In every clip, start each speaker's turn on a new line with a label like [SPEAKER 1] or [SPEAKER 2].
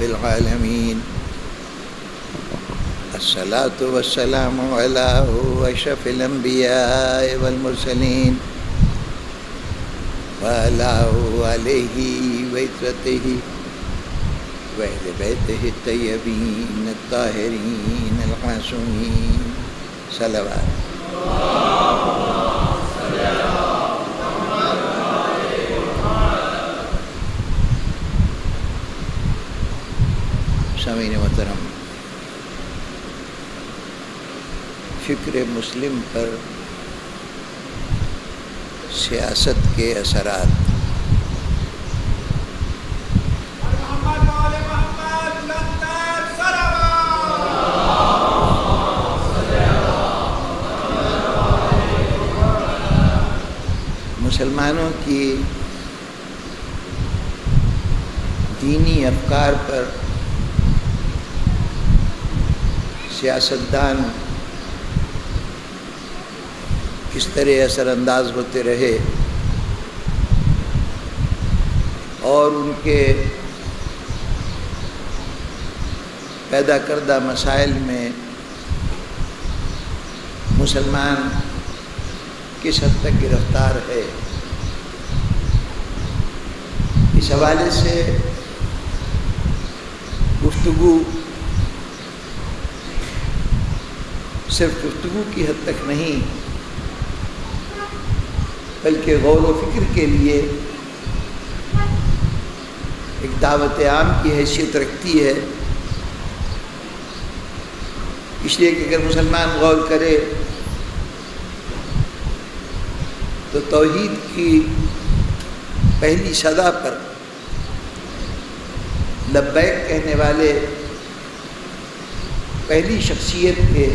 [SPEAKER 1] العالمين الصلاة والسلام على أشرف الأنبياء والمرسلين وعلى آله وعترته وأهل بيته الطيبين الطاهرين المعصومين صلوات سامعین محترم، فکر مسلم پر سیاست کے اثرات۔ مسلمانوں کی دینی افکار پر سیاستدان کس طرح اثر انداز ہوتے رہے اور ان کے پیدا کردہ مسائل میں مسلمان کس حد تک گرفتار ہے، اس حوالے سے گفتگو صرف گفتگو کی حد تک نہیں بلکہ غور و فکر کے لیے ایک دعوت عام کی حیثیت رکھتی ہے، اس لیے کہ اگر مسلمان غور کرے تو توحید کی پہلی صدا پر لبیک کہنے والے پہلی شخصیت کے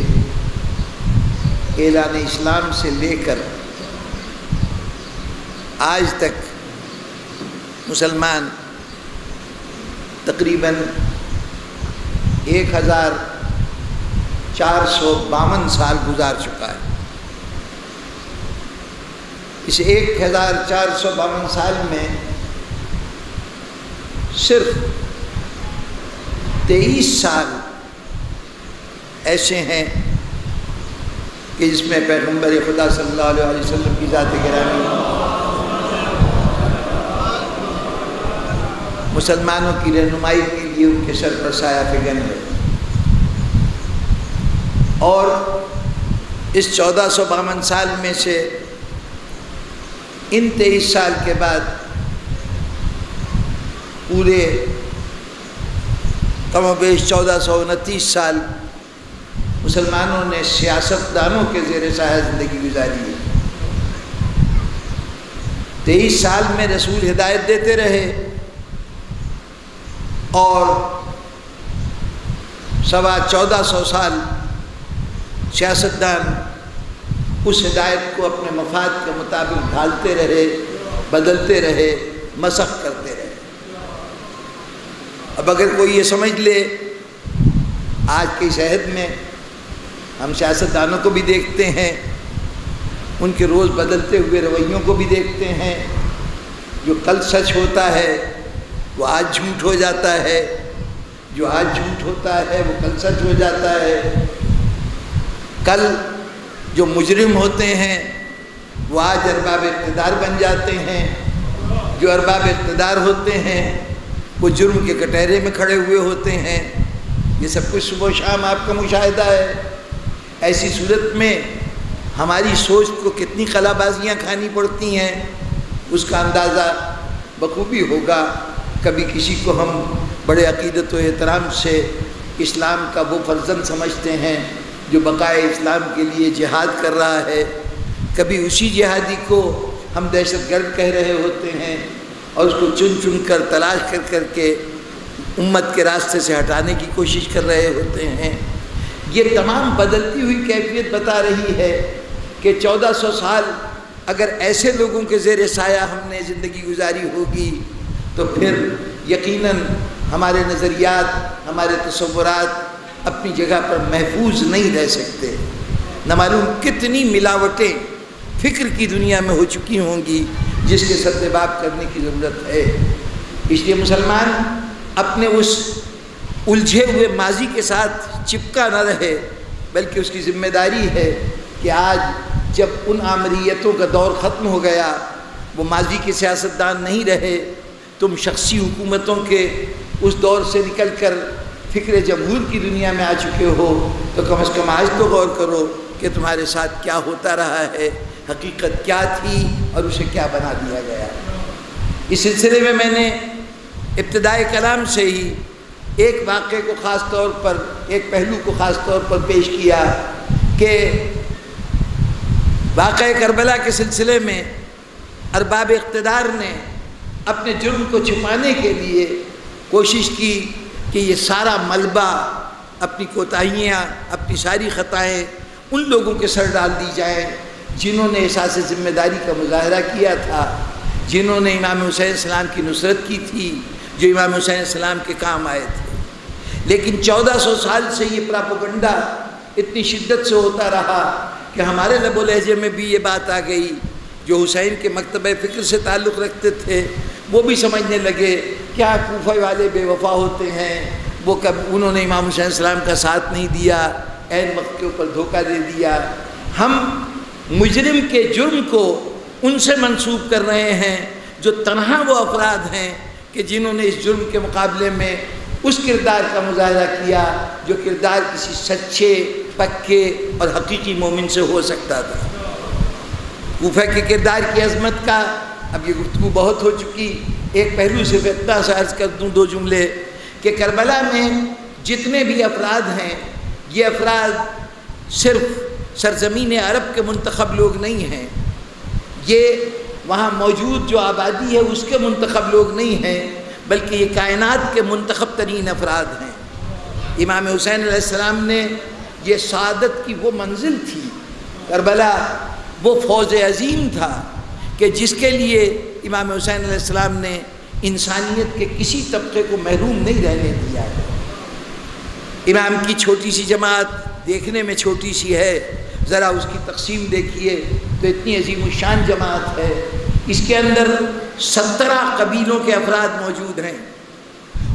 [SPEAKER 1] اعلان اسلام سے لے کر آج تک مسلمان تقریباً 1452 سال گزار چکا ہے۔ اس 1452 سال میں صرف 23 سال ایسے ہیں کہ جس میں پیغمبر خدا صلی اللہ علیہ وسلم کی ذات گرامی مسلمانوں کی رہنمائی کے لیے ان کے سر پر سایہ فگن ہے، اور اس 1452 سال میں سے ان 23 سال کے بعد پورے کم و بیش 1429 سال مسلمانوں نے سیاستدانوں کے زیر سایہ زندگی گزاری ہے۔ 23 سال میں رسول ہدایت دیتے رہے اور 1450 سال سیاستدان اس ہدایت کو اپنے مفاد کے مطابق ڈھالتے رہے، بدلتے رہے، مسخ کرتے رہے۔ اب اگر کوئی یہ سمجھ لے، آج کی صحت میں ہم سیاستدانوں کو بھی دیکھتے ہیں، ان کے روز بدلتے ہوئے رویوں کو بھی دیکھتے ہیں، جو کل سچ ہوتا ہے وہ آج جھوٹ ہو جاتا ہے، جو آج جھوٹ ہوتا ہے وہ کل سچ ہو جاتا ہے، کل جو مجرم ہوتے ہیں وہ آج ارباب اقتدار بن جاتے ہیں، جو ارباب اقتدار ہوتے ہیں وہ جرم کے کٹہرے میں کھڑے ہوئے ہوتے ہیں۔ یہ سب کچھ صبح و شام آپ کا مشاہدہ ہے۔ ایسی صورت میں ہماری سوچ کو کتنی خلا بازیاں کھانی پڑتی ہیں اس کا اندازہ بخوبی ہوگا۔ کبھی کسی کو ہم بڑے عقیدت و احترام سے اسلام کا وہ فرزند سمجھتے ہیں جو بقائے اسلام کے لیے جہاد کر رہا ہے، کبھی اسی جہادی کو ہم دہشت گرد کہہ رہے ہوتے ہیں اور اس کو چن چن کر تلاش کر کے امت کے راستے سے ہٹانے کی کوشش کر رہے ہوتے ہیں۔ یہ تمام بدلتی ہوئی کیفیت بتا رہی ہے کہ 1400 سال اگر ایسے لوگوں کے زیر سایہ ہم نے زندگی گزاری ہوگی تو پھر یقیناً ہمارے نظریات، ہمارے تصورات اپنی جگہ پر محفوظ نہیں رہ سکتے۔ نہ معلوم کتنی ملاوٹیں فکر کی دنیا میں ہو چکی ہوں گی جس کے سردباب کرنے کی ضرورت ہے۔ اس لیے مسلمان اپنے اس الجھے ہوئے ماضی کے ساتھ چپکا نہ رہے، بلکہ اس کی ذمہ داری ہے کہ آج جب ان آمریتوں کا دور ختم ہو گیا، وہ ماضی کے سیاستدان نہیں رہے، تم شخصی حکومتوں کے اس دور سے نکل کر فکر جمہور کی دنیا میں آ چکے ہو، تو کم از کم آج تو غور کرو کہ تمہارے ساتھ کیا ہوتا رہا ہے، حقیقت کیا تھی اور اسے کیا بنا دیا گیا۔ اس سلسلے میں نے ابتدائے کلام سے ہی ایک واقعے کو خاص طور پر، ایک پہلو کو خاص طور پر پیش کیا کہ واقعہ کربلا کے سلسلے میں ارباب اقتدار نے اپنے جرم کو چھپانے کے لیے کوشش کی کہ یہ سارا ملبہ، اپنی کوتاہیاں، اپنی ساری خطائیں ان لوگوں کے سر ڈال دی جائیں جنہوں نے احساس ذمہ داری کا مظاہرہ کیا تھا، جنہوں نے امام حسین علیہ السلام کی نصرت کی تھی، جو امام حسین علیہ السلام کے کام آئے تھے۔ لیکن 1400 سال سے یہ پراپوگنڈا اتنی شدت سے ہوتا رہا کہ ہمارے لب و لہجے میں بھی یہ بات آ گئی، جو حسین کے مکتبہ فکر سے تعلق رکھتے تھے وہ بھی سمجھنے لگے کیا کوفہ والے بے وفا ہوتے ہیں، وہ کب انہوں نے امام حسین علیہ السلام کا ساتھ نہیں دیا، عین وقت کے اوپر دھوکہ دے دیا۔ ہم مجرم کے جرم کو ان سے منسوب کر رہے ہیں جو تنہا وہ افراد ہیں کہ جنہوں نے اس جرم کے مقابلے میں اس کردار کا مظاہرہ کیا جو کردار کسی سچے، پکے اور حقیقی مومن سے ہو سکتا تھا۔ کوفہ کے کردار کی عظمت کا اب یہ گفتگو بہت ہو چکی، ایک پہلو سے اتنا سا عرض کر دوں 2 جملے کہ کربلا میں جتنے بھی افراد ہیں یہ افراد صرف سرزمین عرب کے منتخب لوگ نہیں ہیں، یہ وہاں موجود جو آبادی ہے اس کے منتخب لوگ نہیں ہیں، بلکہ یہ کائنات کے منتخب ترین افراد ہیں۔ امام حسین علیہ السلام نے یہ سعادت کی وہ منزل تھی، کربلا وہ فوز عظیم تھا کہ جس کے لیے امام حسین علیہ السلام نے انسانیت کے کسی طبقے کو محروم نہیں رہنے دیا ہے۔ امام کی چھوٹی سی جماعت دیکھنے میں چھوٹی سی ہے، ذرا اس کی تقسیم دیکھیے تو اتنی عظیم الشان جماعت ہے، اس کے اندر 17 قبیلوں کے افراد موجود ہیں،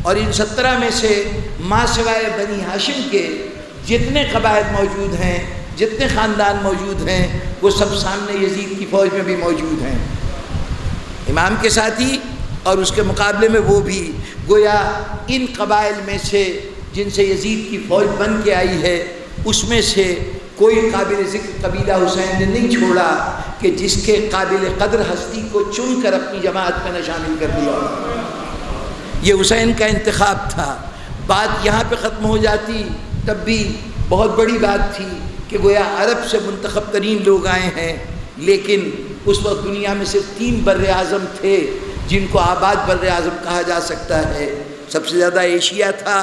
[SPEAKER 1] اور ان 17 میں سے ما سوائے بنی ہاشم کے جتنے قبائل موجود ہیں، جتنے خاندان موجود ہیں، وہ سب سامنے یزید کی فوج میں بھی موجود ہیں، امام کے ساتھی اور اس کے مقابلے میں وہ بھی۔ گویا ان قبائل میں سے جن سے یزید کی فوج بن کے آئی ہے، اس میں سے کوئی قابل ذکر قبیلہ حسین نے نہیں چھوڑا کہ جس کے قابل قدر ہستی کو چن کر اپنی جماعت میں نہ شامل کر دیا۔ یہ حسین کا انتخاب تھا۔ بات یہاں پہ ختم ہو جاتی تب بھی بہت بڑی بات تھی کہ گویا عرب سے منتخب ترین لوگ آئے ہیں، لیکن اس وقت دنیا میں صرف 3 بر اعظم تھے جن کو آباد بر اعظم کہا جا سکتا ہے۔ سب سے زیادہ ایشیا تھا،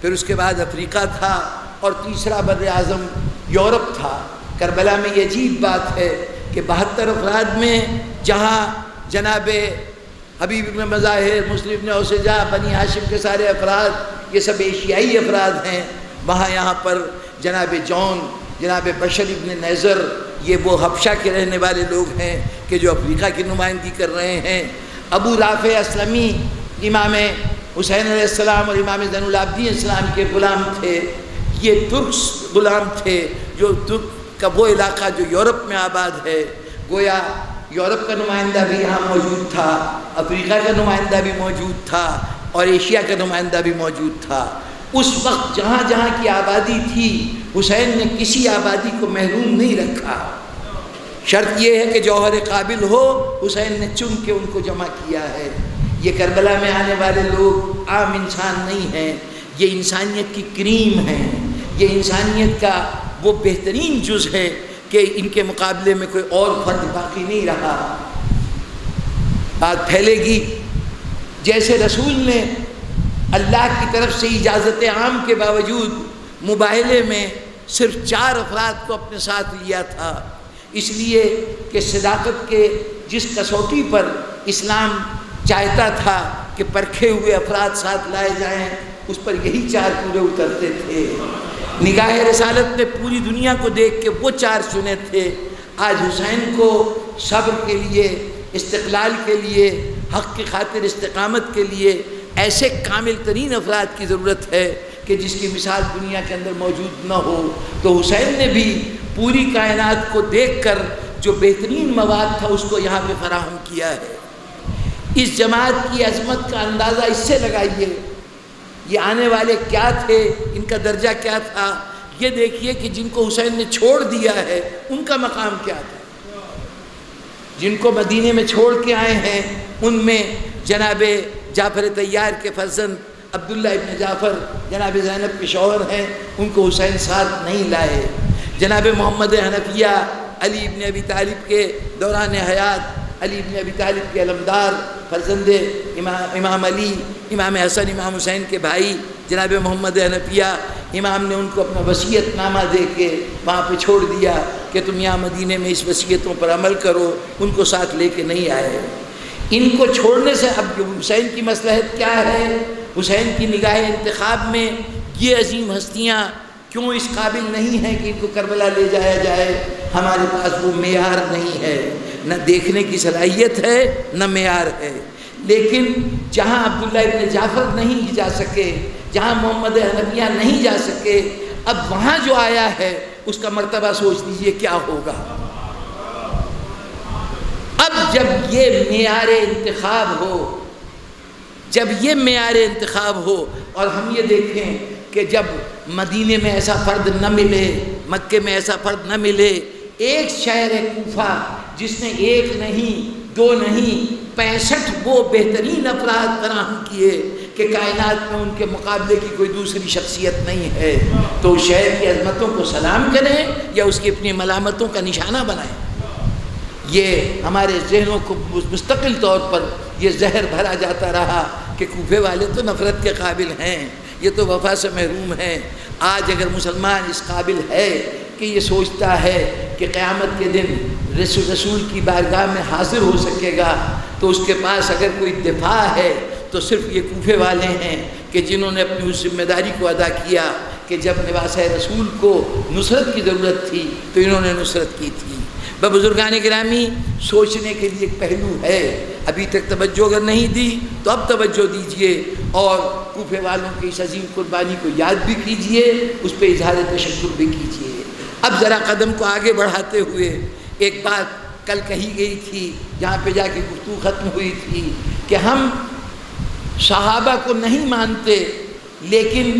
[SPEAKER 1] پھر اس کے بعد افریقہ تھا، اور تیسرا بر اعظم یورپ تھا۔ کربلا میں یہ عجیب بات ہے کہ 72 افراد میں جہاں جناب حبیب ابن مظاہر، مسلم ابن اوسجا، بنی ہاشم کے سارے افراد یہ سب ایشیائی افراد ہیں، وہاں یہاں پر جناب جون، جناب بشر ابن نیزر، یہ وہ حبشہ کے رہنے والے لوگ ہیں کہ جو افریقہ کی نمائندگی کر رہے ہیں۔ ابو رافع اسلمی امام حسین علیہ السلام اور امام زین العابدین علیہ السلام کے غلام تھے، یہ ترکس غلام تھے، جو ترک کا وہ علاقہ جو یورپ میں آباد ہے۔ گویا یورپ کا نمائندہ بھی یہاں موجود تھا، افریقہ کا نمائندہ بھی موجود تھا، اور ایشیا کا نمائندہ بھی موجود تھا۔ اس وقت جہاں جہاں کی آبادی تھی حسین نے کسی آبادی کو محروم نہیں رکھا۔ شرط یہ ہے کہ جوہر قابل ہو، حسین نے چن کے ان کو جمع کیا ہے۔ یہ کربلا میں آنے والے لوگ عام انسان نہیں ہیں، یہ انسانیت کی کریم ہیں، یہ انسانیت کا وہ بہترین جز ہے کہ ان کے مقابلے میں کوئی اور فرد باقی نہیں رہا۔ بات پھیلے گی جیسے رسول نے اللہ کی طرف سے اجازت عام کے باوجود مباہلے میں صرف 4 افراد کو اپنے ساتھ لیا تھا، اس لیے کہ صداقت کے جس کسوٹی پر اسلام چاہتا تھا کہ پرکھے ہوئے افراد ساتھ لائے جائیں، اس پر یہی 4 پورے اترتے تھے۔ نگاہ رسالت نے پوری دنیا کو دیکھ کے وہ 4 چنے تھے۔ آج حسین کو صبر کے لیے، استقلال کے لیے، حق کی خاطر استقامت کے لیے ایسے کامل ترین افراد کی ضرورت ہے کہ جس کی مثال دنیا کے اندر موجود نہ ہو۔ تو حسین نے بھی پوری کائنات کو دیکھ کر جو بہترین مواد تھا اس کو یہاں پہ فراہم کیا ہے۔ اس جماعت کی عظمت کا اندازہ اس سے لگائیے، یہ آنے والے کیا تھے، ان کا درجہ کیا تھا، یہ دیکھیے کہ جن کو حسین نے چھوڑ دیا ہے ان کا مقام کیا تھا۔ جن کو مدینے میں چھوڑ کے آئے ہیں ان میں جناب جعفر طیار کے فرزند عبداللہ ابن جعفر جناب زینب کے شوہر ہیں، ان کو حسین ساتھ نہیں لائے۔ جناب محمد حنفیہ علی ابن ابی طالب کے دوران حیات، علی ابن ابی طالب کے علمدار فرزند امام علی، امام حسن امام حسین کے بھائی جناب محمد حنفیہ، امام نے ان کو اپنا وصیت نامہ دے کے وہاں پہ چھوڑ دیا کہ تم یہاں مدینے میں اس وصیتوں پر عمل کرو، ان کو ساتھ لے کے نہیں آئے۔ ان کو چھوڑنے سے اب حسین کی مصلحت کیا ہے؟ حسین کی نگاہ انتخاب میں یہ عظیم ہستیاں کیوں اس قابل نہیں ہیں کہ ان کو کربلا لے جایا جائے؟ ہمارے پاس وہ معیار نہیں ہے، نہ دیکھنے کی صلاحیت ہے نہ معیار ہے۔ لیکن جہاں عبداللہ ابن جعفر نہیں جا سکے، جہاں محمد حنفیہ نہیں جا سکے، اب وہاں جو آیا ہے اس کا مرتبہ سوچ لیجئے کیا ہوگا۔ اب جب یہ معیار انتخاب ہو، جب یہ معیار انتخاب ہو، اور ہم یہ دیکھیں کہ جب مدینے میں ایسا فرد نہ ملے، مکے میں ایسا فرد نہ ملے، ایک شہر کوفہ جس نے ایک نہیں دو نہیں 65 وہ بہترین افراد فراہم کیے کہ کائنات میں ان کے مقابلے کی کوئی دوسری شخصیت نہیں ہے، تو اس شہر کی عظمتوں کو سلام کریں یا اس کی اپنی ملامتوں کا نشانہ بنائیں؟ یہ ہمارے ذہنوں کو مستقل طور پر یہ زہر بھرا جاتا رہا کہ کوفے والے تو نفرت کے قابل ہیں، یہ تو وفا سے محروم ہیں۔ آج اگر مسلمان اس قابل ہے کہ یہ سوچتا ہے کہ قیامت کے دن رسول کی بارگاہ میں حاضر ہو سکے گا، تو اس کے پاس اگر کوئی دفاع ہے تو صرف یہ کوفے والے ہیں کہ جنہوں نے اپنی اس ذمہ داری کو ادا کیا کہ جب لباس رسول کو نصرت کی ضرورت تھی تو انہوں نے نصرت کی تھی۔ بزرگان گرامی، سوچنے کے لیے ایک پہلو ہے، ابھی تک توجہ اگر نہیں دی تو اب توجہ دیجئے اور کوفے والوں کی اس عظیم قربانی کو یاد بھی کیجئے، اس پہ اظہار تشکر بھی کیجئے۔ اب ذرا قدم کو آگے بڑھاتے ہوئے ایک بات کل کہی گئی تھی، جہاں پہ جا کے گفتگو ختم ہوئی تھی کہ ہم صحابہ کو نہیں مانتے لیکن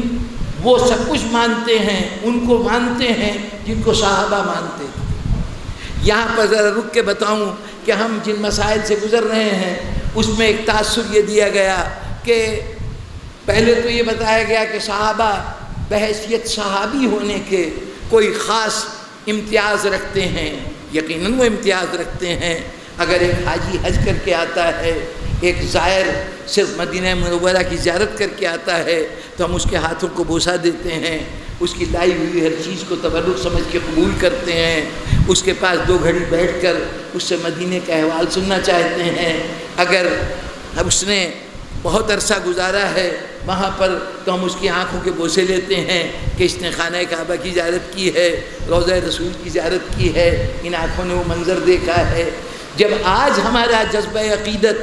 [SPEAKER 1] وہ سب کچھ مانتے ہیں، ان کو مانتے ہیں جن کو صحابہ مانتے ہیں۔ یہاں پر ذرا رک کے بتاؤں کہ ہم جن مسائل سے گزر رہے ہیں اس میں ایک تاثر یہ دیا گیا کہ پہلے تو یہ بتایا گیا کہ صحابہ بحیثیت صحابی ہونے کے کوئی خاص امتیاز رکھتے ہیں، یقیناً وہ امتیاز رکھتے ہیں۔ اگر ایک حاجی حج کر کے آتا ہے، ایک زائر صرف مدینہ منورہ کی زیارت کر کے آتا ہے تو ہم اس کے ہاتھوں کو بوسہ دیتے ہیں، اس کی لائی ہوئی ہر چیز کو تبرک سمجھ کے قبول کرتے ہیں، اس کے پاس 2 گھڑی بیٹھ کر اس سے مدینے کا احوال سننا چاہتے ہیں۔ اگر اس نے بہت عرصہ گزارا ہے وہاں پر تو ہم اس کی آنکھوں کے بوسے لیتے ہیں کہ اس نے خانہ کعبہ کی زیارت کی ہے، روضہ رسول کی زیارت کی ہے، ان آنکھوں نے وہ منظر دیکھا ہے۔ جب آج ہمارا جذبہ عقیدت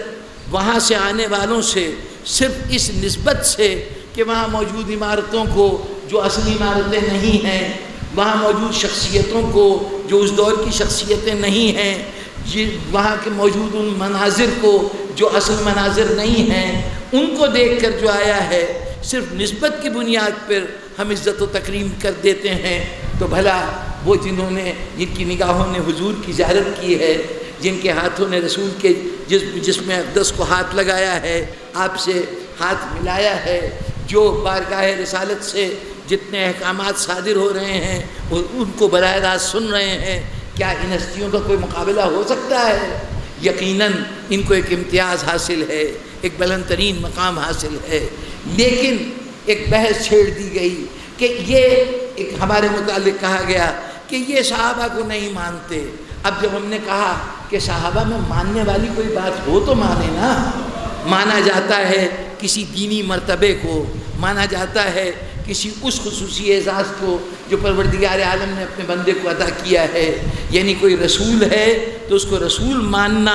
[SPEAKER 1] وہاں سے آنے والوں سے صرف اس نسبت سے کہ وہاں موجود عمارتوں کو جو اصلی عمارتیں نہیں ہیں، وہاں موجود شخصیتوں کو جو اس دور کی شخصیتیں نہیں ہیں، وہاں کے موجود ان مناظر کو جو اصل مناظر نہیں ہیں، ان کو دیکھ کر جو آیا ہے صرف نسبت کی بنیاد پر ہم عزت و تکریم کر دیتے ہیں، تو بھلا وہ جنہوں نے جن کی نگاہوں نے حضور کی زیارت کی ہے، جن کے ہاتھوں نے رسول کے جسم اقدس کو ہاتھ لگایا ہے، آپ سے ہاتھ ملایا ہے، جو بارگاہ رسالت سے جتنے احکامات صادر ہو رہے ہیں ان کو براہ راست سن رہے ہیں، کیا ان ہستیوں کا کوئی مقابلہ ہو سکتا ہے؟ یقیناً ان کو ایک امتیاز حاصل ہے، ایک بلند ترین مقام حاصل ہے، لیکن ایک بحث چھیڑ دی گئی کہ یہ ایک ہمارے متعلق کہا گیا کہ یہ صحابہ کو نہیں مانتے۔ اب جب ہم نے کہا کہ صحابہ میں ماننے والی کوئی بات ہو تو مانے نا، مانا جاتا ہے کسی دینی مرتبے کو، مانا جاتا ہے کسی اس خصوصی اعزاز کو جو پروردگار عالم نے اپنے بندے کو عطا کیا ہے، یعنی کوئی رسول ہے تو اس کو رسول ماننا،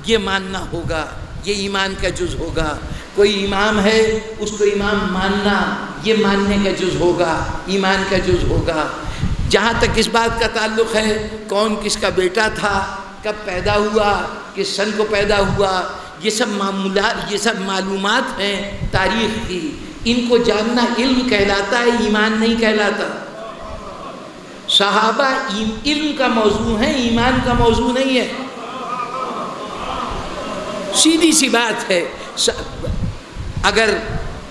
[SPEAKER 1] یہ ماننا ہوگا، یہ ایمان کا جز ہوگا۔ کوئی امام ہے اس کو امام ماننا یہ ماننے کا جز ہوگا، ایمان کا جز ہوگا۔ جہاں تک اس بات کا تعلق ہے کون کس کا بیٹا تھا، کب پیدا ہوا، کس سن کو پیدا ہوا، یہ سب معلومات ہیں تاریخ کی، ان کو جاننا علم کہلاتا ہے، ایمان نہیں کہلاتا۔ صحابہ علم کا موضوع ہے، ایمان کا موضوع نہیں ہے، سیدھی سی بات ہے۔ اگر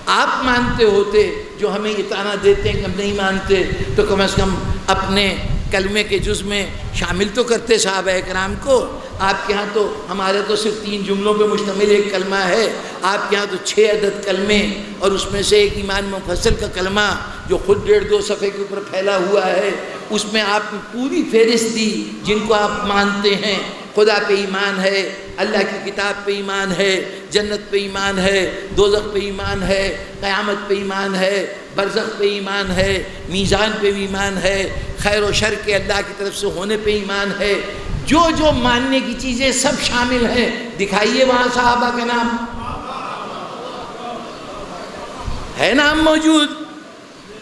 [SPEAKER 1] آپ مانتے ہوتے جو ہمیں یہ طعنہ دیتے ہیں کہ ہم نہیں مانتے، تو کم از کم اپنے کلمے کے جز میں شامل تو کرتے صحابہ کرام کو۔ آپ کے ہاں تو، ہمارے تو صرف 3 جملوں پہ مشتمل ایک کلمہ ہے، آپ کے ہاں تو 6 عدد کلمے، اور اس میں سے ایک ایمان مفصل کا کلمہ جو خود 1.5-2 صفحے کے اوپر پھیلا ہوا ہے، اس میں آپ نے پوری فہرست دی جن کو آپ مانتے ہیں۔ خدا پہ ایمان ہے، اللہ کی کتاب پہ ایمان ہے، جنت پہ ایمان ہے، دوزخ پہ ایمان ہے، قیامت پہ ایمان ہے، برزخ پہ ایمان ہے، میزان پہ بھی ایمان ہے، خیر و شر کے اللہ کی طرف سے ہونے پہ ایمان ہے۔ جو ماننے کی چیزیں سب شامل ہیں۔ دکھائیے وہاں صحابہ کا نام ہے، نام موجود؟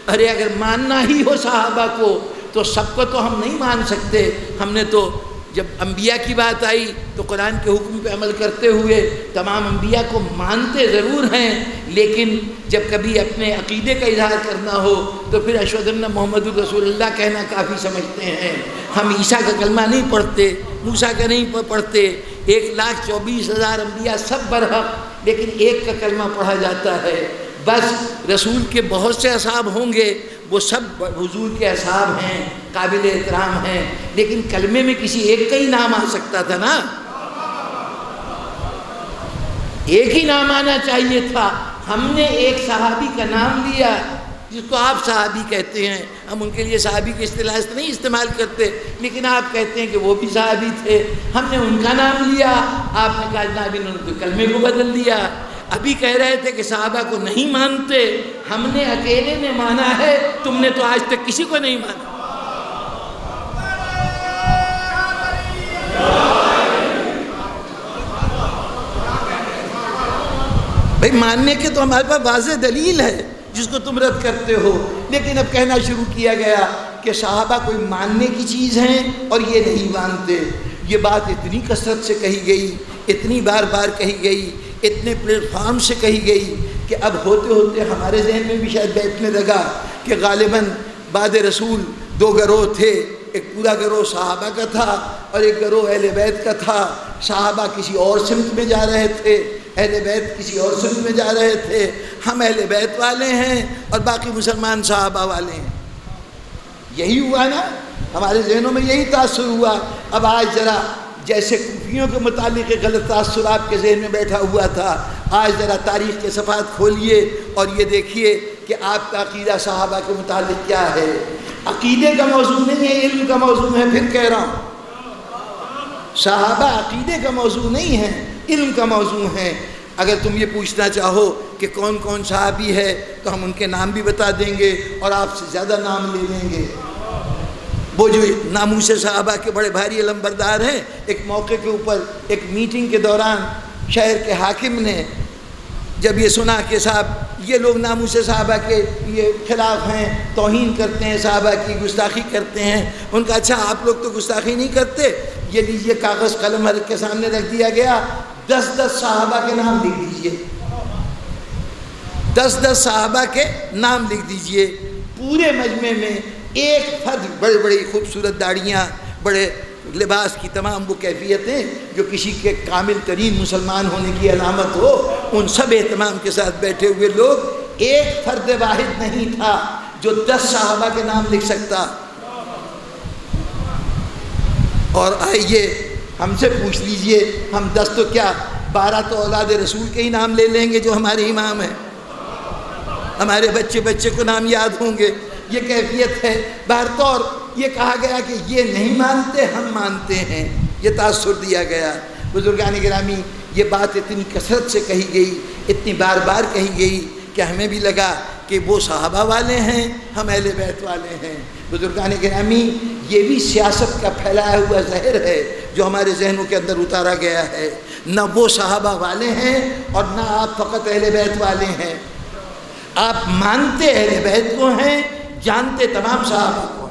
[SPEAKER 1] ارے اگر ماننا ہی ہو صحابہ کو تو سب کو تو ہم نہیں مان سکتے۔ ہم نے تو جب انبیاء کی بات آئی تو قرآن کے حکم پہ عمل کرتے ہوئے تمام انبیاء کو مانتے ضرور ہیں، لیکن جب کبھی اپنے عقیدے کا اظہار کرنا ہو تو پھر اشہد ان محمد رسول اللہ کہنا کافی سمجھتے ہیں۔ ہم عیسیٰ کا کلمہ نہیں پڑھتے، موسیٰ کا نہیں پڑھتے، 1,24,000 انبیاء سب برحق، لیکن ایک کا کلمہ پڑھا جاتا ہے۔ بس رسول کے بہت سے اصحاب ہوں گے، وہ سب حضور کے اصحاب ہیں، قابل احترام ہیں، لیکن کلمے میں کسی ایک کا ہی نام آ سکتا تھا نا، ایک ہی نام آنا چاہیے تھا۔ ہم نے ایک صحابی کا نام لیا جس کو آپ صحابی کہتے ہیں، ہم ان کے لیے صحابی کی اصطلاح نہیں استعمال کرتے، لیکن آپ کہتے ہیں کہ وہ بھی صحابی تھے، ہم نے ان کا نام لیا، آپ نے کہا جناب انہوں نے کلمے کو بدل دیا۔ ابھی کہہ رہے تھے کہ صحابہ کو نہیں مانتے، ہم نے اکیلے نے مانا ہے، تم نے تو آج تک کسی کو نہیں مانا۔ بھئی ماننے کے تو ہمارے پاس واضح دلیل ہے جس کو تم رد کرتے ہو، لیکن اب کہنا شروع کیا گیا کہ صحابہ کوئی ماننے کی چیز ہیں اور یہ نہیں مانتے۔ یہ بات اتنی کثرت سے کہی گئی، اتنی بار بار کہی گئی، اتنے پلیٹ فارم سے کہی گئی کہ اب ہوتے ہوتے ہمارے ذہن میں بھی شاید بیٹھنے لگا کہ غالباً بعد رسول 2 گروہ تھے، ایک پورا گروہ صحابہ کا تھا اور ایک گروہ اہل بیت کا تھا۔ صحابہ کسی اور سمت میں جا رہے تھے، اہل بیت کسی اور سمت میں جا رہے تھے، ہم اہل بیت والے ہیں اور باقی مسلمان صحابہ والے ہیں۔ یہی ہوا نا، ہمارے ذہنوں میں یہی تاثر ہوا۔ اب آج ذرا جیسے کوفیوں کے متعلق ایک غلط تاثر آپ کے ذہن میں بیٹھا ہوا تھا، آج ذرا تاریخ کے صفحات کھولیے اور یہ دیکھیے کہ آپ کا عقیدہ صحابہ کے متعلق کیا ہے۔ عقیدے کا موضوع نہیں ہے، علم کا موضوع ہے۔ پھر کہہ رہا ہوں، صحابہ عقیدے کا موضوع نہیں ہے، علم کا موضوع ہے۔ اگر تم یہ پوچھنا چاہو کہ کون کون صحابی ہے تو ہم ان کے نام بھی بتا دیں گے اور آپ سے زیادہ نام لے لیں گے۔ وہ جو ناموس صحابہ کے بڑے بھاری علمبردار ہیں، ایک موقع کے اوپر ایک میٹنگ کے دوران شہر کے حاکم نے جب یہ سنا کہ صاحب یہ لوگ ناموس صحابہ کے یہ خلاف ہیں، توہین کرتے ہیں، صحابہ کی گستاخی کرتے ہیں، ان کا اچھا آپ لوگ تو گستاخی نہیں کرتے، یہ لیجئے کاغذ قلم ہر کے سامنے رکھ دیا گیا، 10 صحابہ کے نام لکھ دیجئے، 10 صحابہ کے نام لکھ دیجئے۔ پورے مجمع میں ایک فرد، بڑی بڑی خوبصورت داڑیاں، بڑے لباس کی تمام وہ کیفیتیں جو کسی کے کامل ترین مسلمان ہونے کی علامت ہو، ان سب اہتمام کے ساتھ بیٹھے ہوئے لوگ، ایک فرد واحد نہیں تھا جو 10 صحابہ کے نام لکھ سکتا۔ اور آئیے ہم سے پوچھ لیجئے، ہم 10 تو کیا 12 تو اولاد رسول کے ہی نام لے لیں گے جو ہمارے امام ہیں، ہمارے بچے کو نام یاد ہوں گے۔ یہ کیفیت ہے۔ بہرطور یہ کہا گیا کہ یہ نہیں مانتے، ہم مانتے ہیں، یہ تاثر دیا گیا۔ بزرگان گرامی، یہ بات اتنی کثرت سے کہی گئی، اتنی بار بار کہی گئی کہ ہمیں بھی لگا کہ وہ صحابہ والے ہیں، ہم اہل بیت والے ہیں۔ بزرگان گرامی، یہ بھی سیاست کا پھیلایا ہوا زہر ہے جو ہمارے ذہنوں کے اندر اتارا گیا ہے۔ نہ وہ صحابہ والے ہیں اور نہ آپ فقط اہل بیت والے ہیں۔ آپ مانتے اہل بیت کو ہیں، جانتے تمام صحابہ کو۔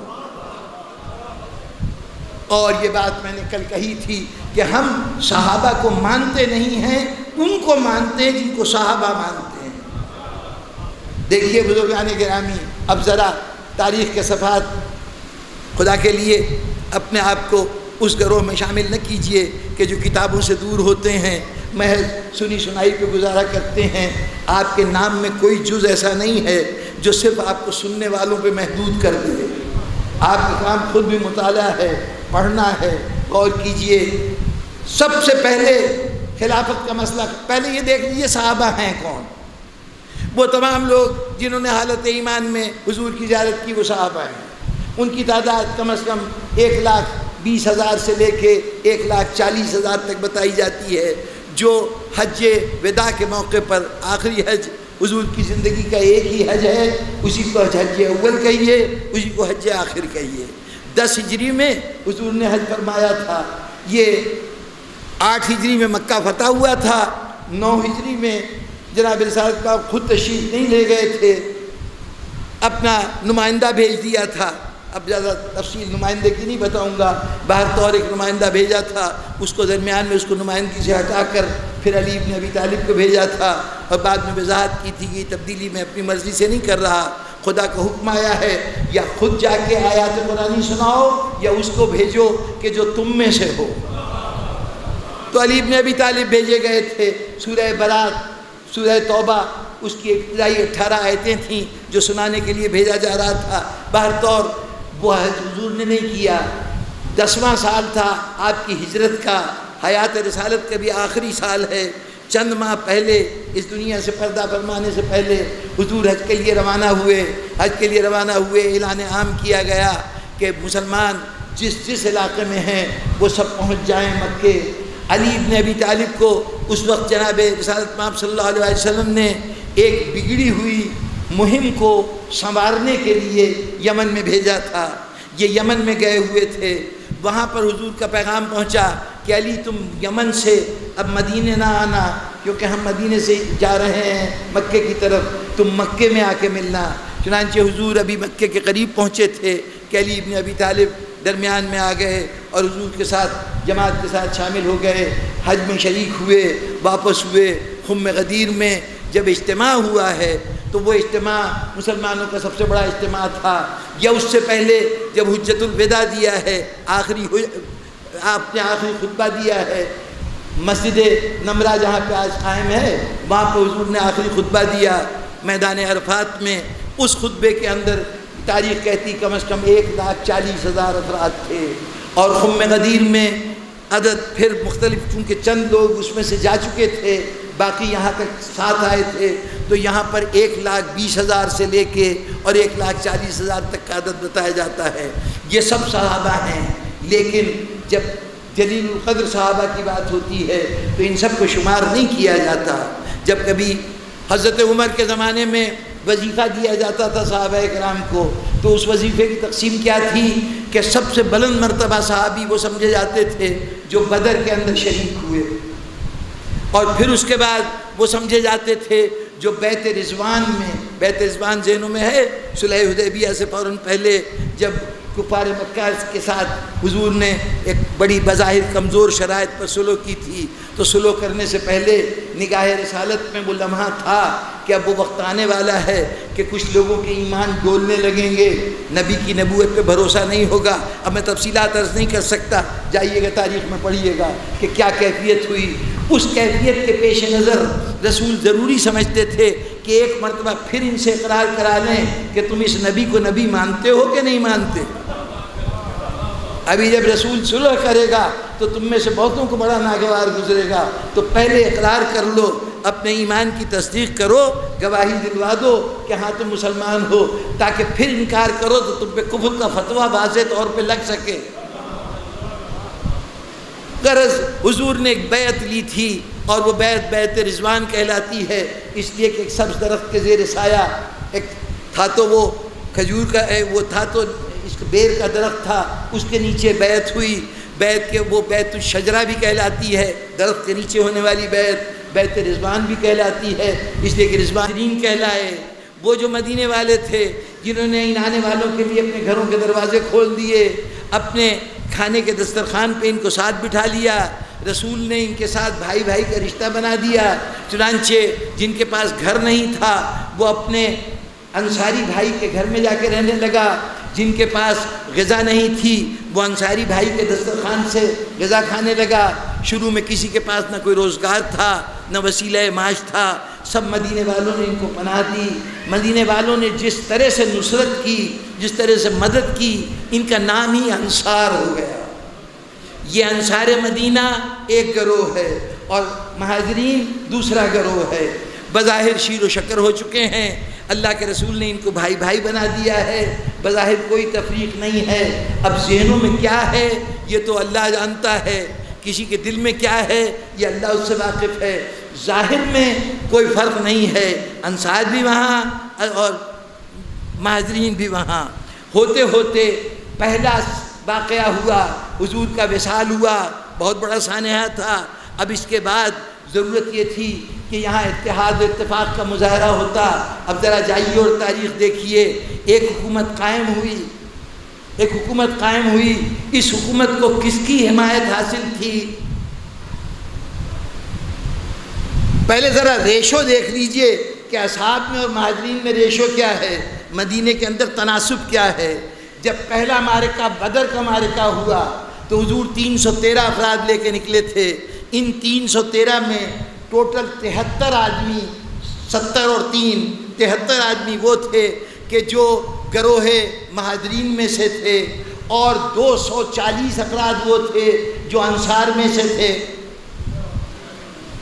[SPEAKER 1] اور یہ بات میں نے کل کہی تھی کہ ہم صحابہ کو مانتے نہیں ہیں، ان کو مانتے ہیں جن کو صحابہ مانتے ہیں۔ دیکھیے بزرگان گرامی، اب ذرا تاریخ کے صفحات، خدا کے لیے اپنے آپ کو اس گروہ میں شامل نہ کیجئے کہ جو کتابوں سے دور ہوتے ہیں، محض سنی سنائی پہ گزارا کرتے ہیں۔ آپ کے نام میں کوئی جز ایسا نہیں ہے جو صرف آپ کو سننے والوں پہ محدود کر دے۔ آپ کا کام خود بھی مطالعہ ہے، پڑھنا ہے، غور کیجئے۔ سب سے پہلے خلافت کا مسئلہ، پہلے یہ دیکھ لیجیے صحابہ ہیں کون۔ وہ تمام لوگ جنہوں نے حالت ایمان میں حضور کی زیارت کی، وہ صحابہ ہیں۔ ان کی تعداد کم از کم 1,20,000 سے لے کے 1,40,000 تک بتائی جاتی ہے، جو حج وداع کے موقع پر آخری حج حضور کی زندگی کا ایک ہی حج ہے، اسی کو حج اول کہیے، اسی کو حج آخر کہیے۔ 10 ہجری میں حضور نے حج فرمایا تھا، یہ 8 ہجری میں مکہ فتح ہوا تھا، 9 ہجری میں جناب رسالت کا خود تشریف نہیں لے گئے تھے، اپنا نمائندہ بھیج دیا تھا۔ اب زیادہ تفصیل نمائندے کی نہیں بتاؤں گا، باہر طور ایک نمائندہ بھیجا تھا، اس کو درمیان میں اس کو نمائندگی سے ہٹا کر پھر علی ابن ابی طالب کو بھیجا تھا، اور بعد میں وضاحت کی تھی کہ تبدیلی میں اپنی مرضی سے نہیں کر رہا، خدا کا حکم آیا ہے، یا خود جا کے آیات قرآنی سناؤ یا اس کو بھیجو کہ جو تم میں سے ہو۔ تو علی ابن ابی طالب بھیجے گئے تھے۔ سورہ برات، سورہ توبہ، اس کی ابتدائی 18 آیتیں تھیں جو سنانے کے لیے بھیجا جا رہا تھا۔ باہر طور وہ حضور نے نہیں کیا۔ 10واں سال تھا آپ کی ہجرت کا، حیات رسالت کا بھی آخری سال ہے۔ چند ماہ پہلے اس دنیا سے پردہ فرمانے سے پہلے حضور حج کے لیے روانہ ہوئے۔ حج کے لیے روانہ ہوئے، اعلان عام کیا گیا کہ مسلمان جس علاقے میں ہیں وہ سب پہنچ جائیں مکے۔ علی ابن ابی طالب کو اس وقت جناب رسالت مآب صلی اللہ علیہ وسلم نے ایک بگڑی ہوئی مہم کو سنوارنے کے لیے یمن میں بھیجا تھا۔ یہ یمن میں گئے ہوئے تھے، وہاں پر حضور کا پیغام پہنچا کہ علی تم یمن سے اب مدینے نہ آنا، کیونکہ ہم مدینے سے جا رہے ہیں مکے کی طرف، تم مکے میں آ کے ملنا۔ چنانچہ حضور ابھی مکے کے قریب پہنچے تھے کہ علی ابن ابی طالب درمیان میں آ گئے اور حضور کے ساتھ جماعت کے ساتھ شامل ہو گئے، حج میں شریک ہوئے، واپس ہوئے۔ خم غدیر میں جب اجتماع ہوا ہے تو وہ اجتماع مسلمانوں کا سب سے بڑا اجتماع تھا، یا اس سے پہلے جب حجت الوداع دیا ہے، آپ نے آخری خطبہ دیا ہے، مسجد نمرہ جہاں پہ آج قائم ہے وہاں پہ حضور نے آخری خطبہ دیا میدان عرفات میں۔ اس خطبے کے اندر تاریخ کہتی کم از کم 1,40,000 افراد تھے، اور خم غدیر میں عدد پھر مختلف، چونکہ چند لوگ اس میں سے جا چکے تھے، باقی یہاں تک ساتھ آئے تھے، تو یہاں پر 1,20,000 سے لے کے اور 1,40,000 تک کا عدد بتایا جاتا ہے۔ یہ سب صحابہ ہیں، لیکن جب جلیل القدر صحابہ کی بات ہوتی ہے تو ان سب کو شمار نہیں کیا جاتا۔ جب کبھی حضرت عمر کے زمانے میں وظیفہ دیا جاتا تھا صحابہ کرام کو، تو اس وظیفے کی تقسیم کیا تھی کہ سب سے بلند مرتبہ صحابی وہ سمجھے جاتے تھے جو بدر کے اندر شہید ہوئے، اور پھر اس کے بعد وہ سمجھے جاتے تھے جو بیت رضوان میں، بیت رضوان ذہنوں میں ہے صلح حدیبیہ سے فوراً پہلے جب کفار مکہ کے ساتھ حضور نے ایک بڑی بظاہر کمزور شرائط پر صلح کی تھی، تو صلح کرنے سے پہلے نگاہ رسالت میں وہ لمحہ تھا کہ اب وہ وقت آنے والا ہے کہ کچھ لوگوں کے ایمان ڈولنے لگیں گے، نبی کی نبوت پہ بھروسہ نہیں ہوگا۔ اب میں تفصیلات عرض نہیں کر سکتا، جائیے گا تاریخ میں پڑھیے گا کہ کیا کیفیت ہوئی۔ اس کیفیت کے پیش نظر رسول ضروری سمجھتے تھے کہ ایک مرتبہ پھر ان سے اقرار کرا لیں کہ تم اس نبی کو نبی مانتے ہو کہ نہیں مانتے۔ ابھی جب رسول صلح کرے گا تو تم میں سے بہتوں کو بڑا ناگوار گزرے گا، تو پہلے اقرار کر لو، اپنے ایمان کی تصدیق کرو، گواہی دلوا دو کہ ہاں تم مسلمان ہو، تاکہ پھر انکار کرو تو تم پہ کفر کا فتویٰ واضح طور پہ لگ سکے۔ غرض حضور نے ایک بیعت لی تھی، اور وہ بیعت رضوان کہلاتی ہے، اس لیے کہ ایک سبز درخت کے زیر سایہ ایک تھا تو وہ کھجور کا وہ تھا تو اس بیر کا درخت تھا، اس کے نیچے بیعت ہوئی، بیعت کے وہ بیعت الشجرہ بھی کہلاتی ہے، درخت کے نیچے ہونے والی بیعت رضوان بھی کہلاتی ہے، اس لیے کہ رضوان کہلائے۔ وہ جو مدینے والے تھے جنہوں نے ان آنے والوں کے لیے اپنے گھروں کے دروازے کھول دیے، اپنے کھانے کے دسترخوان پہ ان کو ساتھ بٹھا لیا، رسول نے ان کے ساتھ بھائی بھائی کا رشتہ بنا دیا۔ چنانچہ جن کے پاس گھر نہیں تھا وہ اپنے انصاری بھائی کے گھر میں جا کے رہنے لگا، جن کے پاس غذا نہیں تھی وہ انصاری بھائی کے دسترخوان سے غذا کھانے لگا۔ شروع میں کسی کے پاس نہ کوئی روزگار تھا، نہ وسیلہ معاش تھا، سب مدینے والوں نے ان کو پناہ دی۔ مدینے والوں نے جس طرح سے نصرت کی، جس طرح سے مدد کی، ان کا نام ہی انصار ہو گیا۔ یہ انصار مدینہ ایک گروہ ہے اور مہاجرین دوسرا گروہ ہے۔ بظاہر شیر و شکر ہو چکے ہیں، اللہ کے رسول نے ان کو بھائی بھائی بنا دیا ہے، بظاہر کوئی تفریق نہیں ہے۔ اب ذہنوں میں کیا ہے یہ تو اللہ جانتا ہے، کسی کے دل میں کیا ہے یہ اللہ اس سے واقف ہے۔ ظاہر میں کوئی فرق نہیں ہے، انصار بھی وہاں اور مہاجرین بھی وہاں۔ ہوتے ہوتے پہلا واقعہ ہوا، حضور کا وصال ہوا، بہت بڑا سانحہ تھا۔ اب اس کے بعد ضرورت یہ تھی کہ یہاں اتحاد و اتفاق کا مظاہرہ ہوتا۔ اب ذرا جائیے اور تاریخ دیکھیے، ایک حکومت قائم ہوئی، اس حکومت کو کس کی حمایت حاصل تھی؟ پہلے ذرا ریشو دیکھ لیجئے کہ اصحاب میں اور مہاجرین میں ریشو کیا ہے، مدینے کے اندر تناسب کیا ہے۔ جب پہلا معرکہ بدر کا معرکہ ہوا تو حضور 313 افراد لے کے نکلے تھے۔ ان 313 میں ٹوٹل 73 آدمی، 70 اور 3 73 آدمی وہ تھے کہ جو گروہ مہاجرین میں سے تھے، اور 240 افراد وہ تھے جو انصار میں سے تھے۔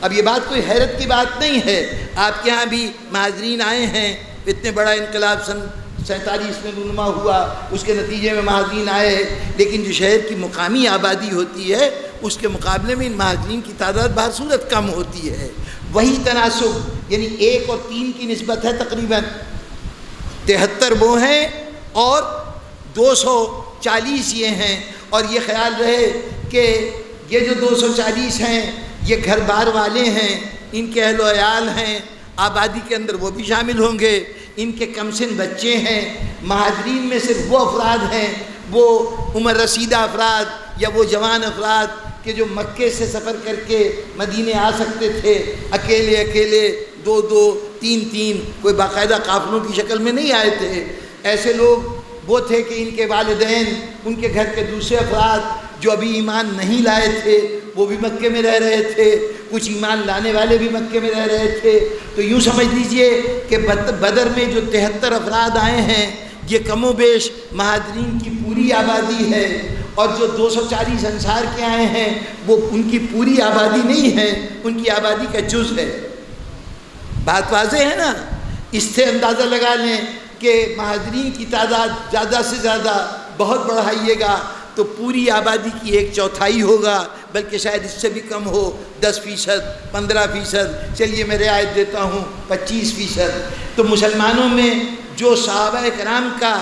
[SPEAKER 1] اب یہ بات کوئی حیرت کی بات نہیں ہے، آپ کے ہاں بھی مہاجرین آئے ہیں، اتنے بڑا انقلاب سن 47 میں رونما ہوا، اس کے نتیجے میں مہاجرین آئے ہیں، لیکن جو شہر کی مقامی آبادی ہوتی ہے اس کے مقابلے میں ان مہاجرین کی تعداد بہر صورت کم ہوتی ہے۔ وہی تناسب یعنی 1 اور 3 کی نسبت ہے، تقریباً 73 وہ ہیں اور 240 یہ ہیں۔ اور یہ خیال رہے کہ یہ جو 240 ہیں یہ گھر بار والے ہیں، ان کے اہل و عیال ہیں، آبادی کے اندر وہ بھی شامل ہوں گے، ان کے کم سن بچے ہیں۔ مہاجرین میں صرف وہ افراد ہیں، وہ عمر رسیدہ افراد یا وہ جوان افراد کہ جو مکے سے سفر کر کے مدینے آ سکتے تھے، اکیلے 2 3 کوئی باقاعدہ قافلوں کی شکل میں نہیں آئے تھے۔ ایسے لوگ وہ تھے کہ ان کے والدین، ان کے گھر کے دوسرے افراد جو ابھی ایمان نہیں لائے تھے وہ بھی مکے میں رہ رہے تھے، کچھ ایمان لانے والے بھی مکے میں رہ رہے تھے۔ تو یوں سمجھ لیجئے کہ بدر میں جو 73 افراد آئے ہیں یہ کم و بیش مہاجرین کی پوری آبادی ہے، اور جو 240 انصار کے آئے ہیں وہ ان کی پوری آبادی نہیں ہے، ان کی آبادی کا جز ہے۔ بات واضح ہے نا؟ اس سے اندازہ لگا لیں کہ مہاجرین کی تعداد زیادہ سے زیادہ بہت بڑھائیے گا تو پوری آبادی کی 1/4 ہوگا، بلکہ شاید اس سے بھی کم ہو، 10%، 15%، چلیے میں رعایت دیتا ہوں 25%۔ تو مسلمانوں میں جو صحابہ کرام کا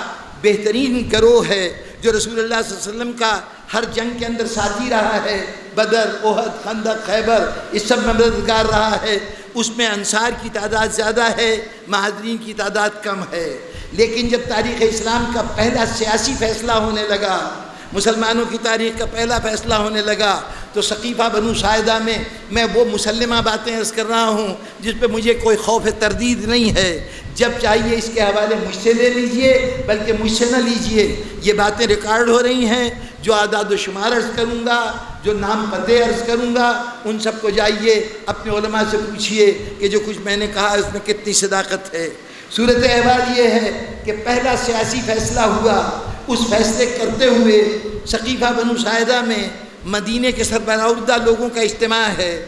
[SPEAKER 1] بہترین گروہ ہے، جو رسول اللہ صلی اللہ علیہ وسلم کا ہر جنگ کے اندر ساتھی رہا ہے، بدر، احد، خندق، خیبر، اس سب میں مددگار رہا ہے، اس میں انصار کی تعداد زیادہ ہے، مہاجرین کی تعداد کم ہے۔ لیکن جب تاریخ اسلام کا پہلا سیاسی فیصلہ ہونے لگا، مسلمانوں کی تاریخ کا پہلا فیصلہ ہونے لگا، تو سقیفہ بنو ساعدہ میں وہ مسلمہ باتیں عرض کر رہا ہوں جس پہ مجھے کوئی خوف تردید نہیں ہے۔ جب چاہیے اس کے حوالے مجھ سے لے لیجئے، بلکہ مجھ سے نہ لیجئے، یہ باتیں ریکارڈ ہو رہی ہیں۔ جو اعداد و شمار عرض کروں گا، جو نام پتے عرض کروں گا، ان سب کو جائیے اپنے علماء سے پوچھئے کہ جو کچھ میں نے کہا اس میں کتنی صداقت ہے۔ صورت احوال یہ ہے کہ پہلا سیاسی فیصلہ ہوا، اس فیصلے کرتے ہوئے سقیفہ بنو ساعدہ میں مدینے کے سربراہ لوگوں کا اجتماع ہے،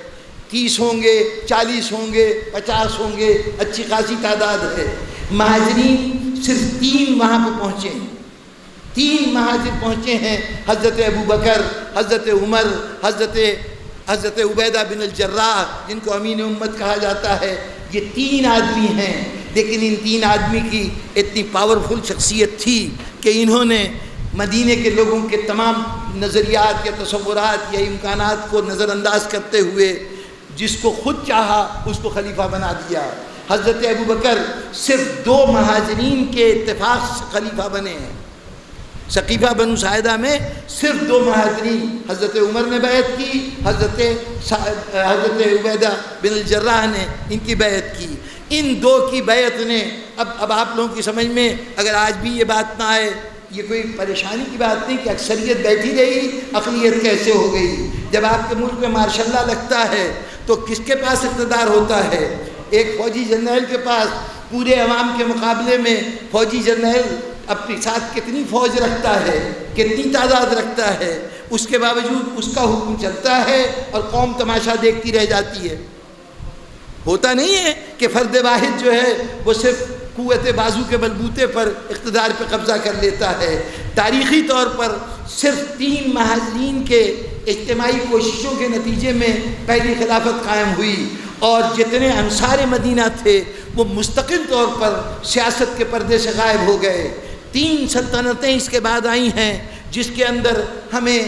[SPEAKER 1] 30 ہوں گے، 40 ہوں گے، 50 ہوں گے، اچھی خاصی تعداد ہے۔ مہاجرین صرف 3 وہاں پہ پہنچے ہیں، 3 مہاجر پہنچے ہیں، حضرت ابو بکر، حضرت عمر، حضرت عبیدہ بن الجراح جن کو امین امت کہا جاتا ہے، یہ 3 آدمی ہیں۔ لیکن ان 3 آدمی کی اتنی پاورفل شخصیت تھی کہ انہوں نے مدینے کے لوگوں کے تمام نظریات یا تصورات یا امکانات کو نظر انداز کرتے ہوئے جس کو خود چاہا اس کو خلیفہ بنا دیا۔ حضرت ابوبکر صرف 2 مہاجرین کے اتفاق سے خلیفہ بنے ہیں۔ ثقیفہ بنو ساعدہ میں صرف 2 مہاجرین، حضرت عمر نے بیعت کی، حضرت عبیدہ بن الجراح نے ان کی بیعت کی۔ ان 2 کی بیعت نے اب آپ لوگوں کی سمجھ میں اگر آج بھی یہ بات نہ آئے، یہ کوئی پریشانی کی بات نہیں کہ اکثریت بیٹھی رہی، اقلیت کیسے ہو گئی۔ جب آپ کے ملک میں ماشاء اللہ لگتا ہے تو کس کے پاس اقتدار ہوتا ہے؟ ایک فوجی جنرل کے پاس پورے عوام کے مقابلے میں فوجی جنرل اپنے ساتھ کتنی فوج رکھتا ہے، کتنی تعداد رکھتا ہے، اس کے باوجود اس کا حکم چلتا ہے اور قوم تماشا دیکھتی رہ جاتی ہے۔ ہوتا نہیں ہے کہ فرد واحد جو ہے وہ صرف قوت بازو کے بلبوتے پر اقتدار پہ قبضہ کر لیتا ہے۔ تاریخی طور پر صرف 3 مہاجرین کے اجتماعی کوششوں کے نتیجے میں پہلی خلافت قائم ہوئی، اور جتنے انصار مدینہ تھے وہ مستقل طور پر سیاست کے پردے سے غائب ہو گئے۔ 3 سلطنتیں اس کے بعد آئی ہیں جس کے اندر ہمیں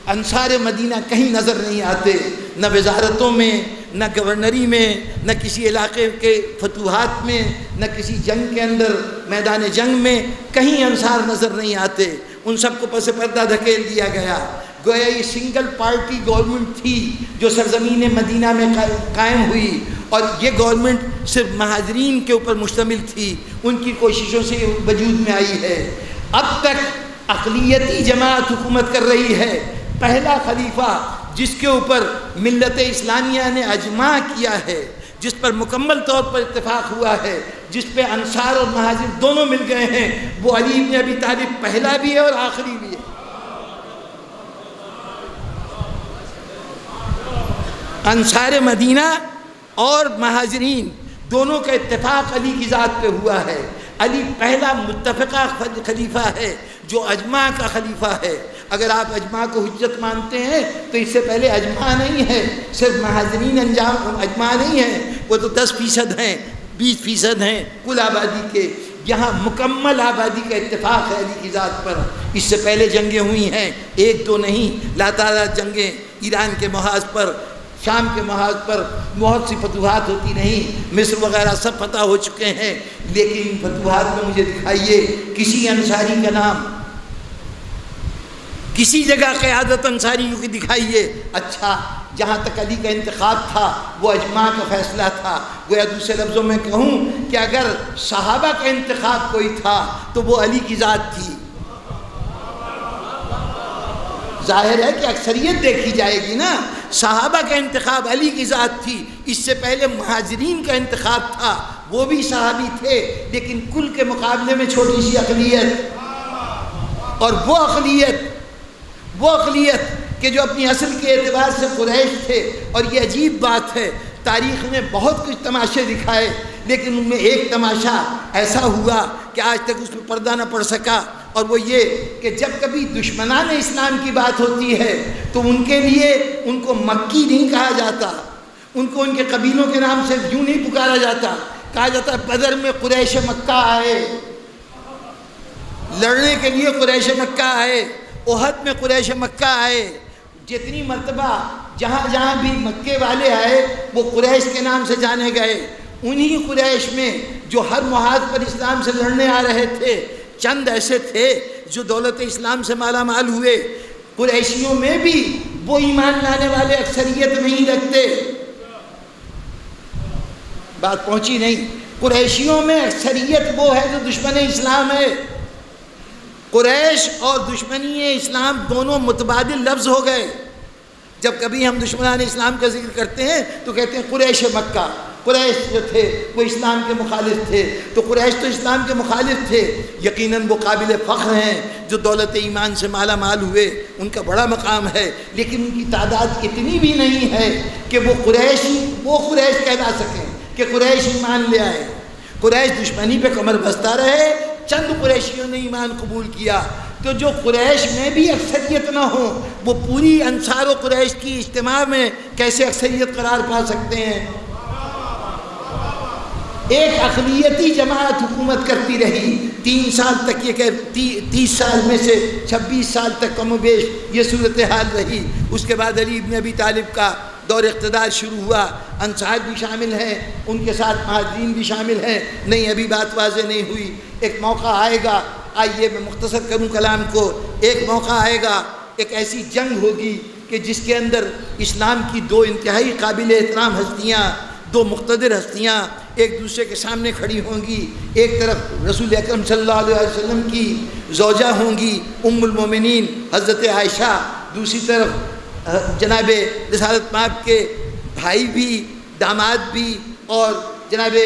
[SPEAKER 1] انصار مدینہ کہیں نظر نہیں آتے، نہ وزارتوں میں، نہ گورنری میں، نہ کسی علاقے کے فتوحات میں، نہ کسی جنگ کے اندر میدان جنگ میں، کہیں انصار نظر نہیں آتے۔ ان سب کو پس پردہ دھکیل دیا گیا۔ گویا یہ سنگل پارٹی گورنمنٹ تھی جو سرزمین مدینہ میں قائم ہوئی، اور یہ گورنمنٹ صرف مہاجرین کے اوپر مشتمل تھی، ان کی کوششوں سے وجود میں آئی ہے۔ اب تک اقلیتی جماعت حکومت کر رہی ہے۔ پہلا خلیفہ جس کے اوپر ملت اسلامیہ نے اجماع کیا ہے، جس پر مکمل طور پر اتفاق ہوا ہے، جس پہ انصار اور مہاجر دونوں مل گئے ہیں، وہ علی بن ابی طالب پہلا بھی ہے اور آخری بھی ہے۔ انصار مدینہ اور مہاجرین دونوں کا اتفاق علی کی ذات پہ ہوا ہے۔ علی پہلا متفقہ خلیفہ ہے جو اجماع کا خلیفہ ہے۔ اگر آپ اجماع کو حجت مانتے ہیں تو اس سے پہلے اجماع نہیں ہے، صرف مہاجرین اجماع نہیں ہے، وہ تو 10% ہیں، 20% ہیں کل آبادی کے۔ یہاں مکمل آبادی کا اتفاق ہے علی کی ذات پر۔ اس سے پہلے جنگیں ہوئی ہیں، 1-2 نہیں، لاتعداد جنگیں، ایران کے محاذ پر، شام کے محاذ پر بہت سی فتوحات ہوتی نہیں، مصر وغیرہ سب فتح ہو چکے ہیں، لیکن ان فتوحات میں مجھے دکھائیے کسی انصاری کا نام، کسی جگہ قیادت انصاریوں کی دکھائیے۔ اچھا، جہاں تک علی کا انتخاب تھا وہ اجماع کا فیصلہ تھا۔ گویا دوسرے لفظوں میں کہوں کہ اگر صحابہ کا انتخاب کوئی تھا تو وہ علی کی ذات تھی۔ ظاہر ہے کہ اکثریت دیکھی جائے گی نا، صحابہ کا انتخاب علی کی ذات تھی۔ اس سے پہلے مہاجرین کا انتخاب تھا، وہ بھی صحابی تھے، لیکن کل کے مقابلے میں چھوٹی سی اقلیت، اور وہ اقلیت کہ جو اپنی اصل کے اعتبار سے قریش تھے۔ اور یہ عجیب بات ہے، تاریخ نے بہت کچھ تماشے دکھائے، لیکن ان میں ایک تماشا ایسا ہوا کہ آج تک اس پہ پردہ نہ پڑ سکا، اور وہ یہ کہ جب کبھی دشمنان اسلام کی بات ہوتی ہے تو ان کے لیے ان کو مکی نہیں کہا جاتا، ان کو ان کے قبیلوں کے نام سے یوں نہیں پکارا جاتا، کہا جاتا بدر میں قریش مکہ آئے، لڑنے کے لیے قریش مکہ آئے، احد میں قریش مکہ آئے۔ جتنی مرتبہ جہاں جہاں بھی مکے والے آئے وہ قریش کے نام سے جانے گئے۔ انہی قریش میں جو ہر محاذ پر اسلام سے لڑنے آ رہے تھے، چند ایسے تھے جو دولت اسلام سے مالا مال ہوئے۔ قریشیوں میں بھی وہ ایمان لانے والے اکثریت نہیں رکھتے۔ بات پہنچی نہیں؟ قریشیوں میں اکثریت وہ ہے جو دشمن اسلام ہے۔ قریش اور دشمنی اسلام دونوں متبادل لفظ ہو گئے۔ جب کبھی ہم دشمنان اسلام کا ذکر کرتے ہیں تو کہتے ہیں قریش مکہ۔ قریش جو تھے وہ اسلام کے مخالف تھے، تو قریش تو اسلام کے مخالف تھے، یقیناً وہ قابل فخر ہیں جو دولت ایمان سے مالا مال ہوئے، ان کا بڑا مقام ہے، لیکن ان کی تعداد اتنی بھی نہیں ہے کہ وہ قریش کہلا سکیں کہ قریش ایمان لے آئے۔ قریش دشمنی پہ کمر بستہ رہے، چند قریشیوں نے ایمان قبول کیا۔ تو جو قریش میں بھی اکثریت نہ ہو، وہ پوری انصار و قریش کی اجتماع میں کیسے اکثریت قرار پا سکتے ہیں؟ ایک اقلیتی جماعت حکومت کرتی رہی 3 سال تک، یہ کہ 30 سال میں سے 26 سال تک کم و بیش یہ صورتحال رہی۔ اس کے بعد علی ابن ابی طالب کا دور اقتدار شروع ہوا، انصار بھی شامل ہیں، ان کے ساتھ مہاجرین بھی شامل ہیں۔ نہیں، ابھی بات واضح نہیں ہوئی، ایک موقع آئے گا، آئیے میں مختصر کروں کلام کو، ایک موقع آئے گا، ایک ایسی جنگ ہوگی کہ جس کے اندر اسلام کی 2 انتہائی قابل احترام ہستیاں، 2 مقتدر ہستیاں ایک دوسرے کے سامنے کھڑی ہوں گی۔ ایک طرف رسول اکرم صلی اللہ علیہ وسلم کی زوجہ ہوں گی ام المومنین حضرت عائشہ، دوسری طرف جناب رسالت مآب کے بھائی بھی، داماد بھی، اور جناب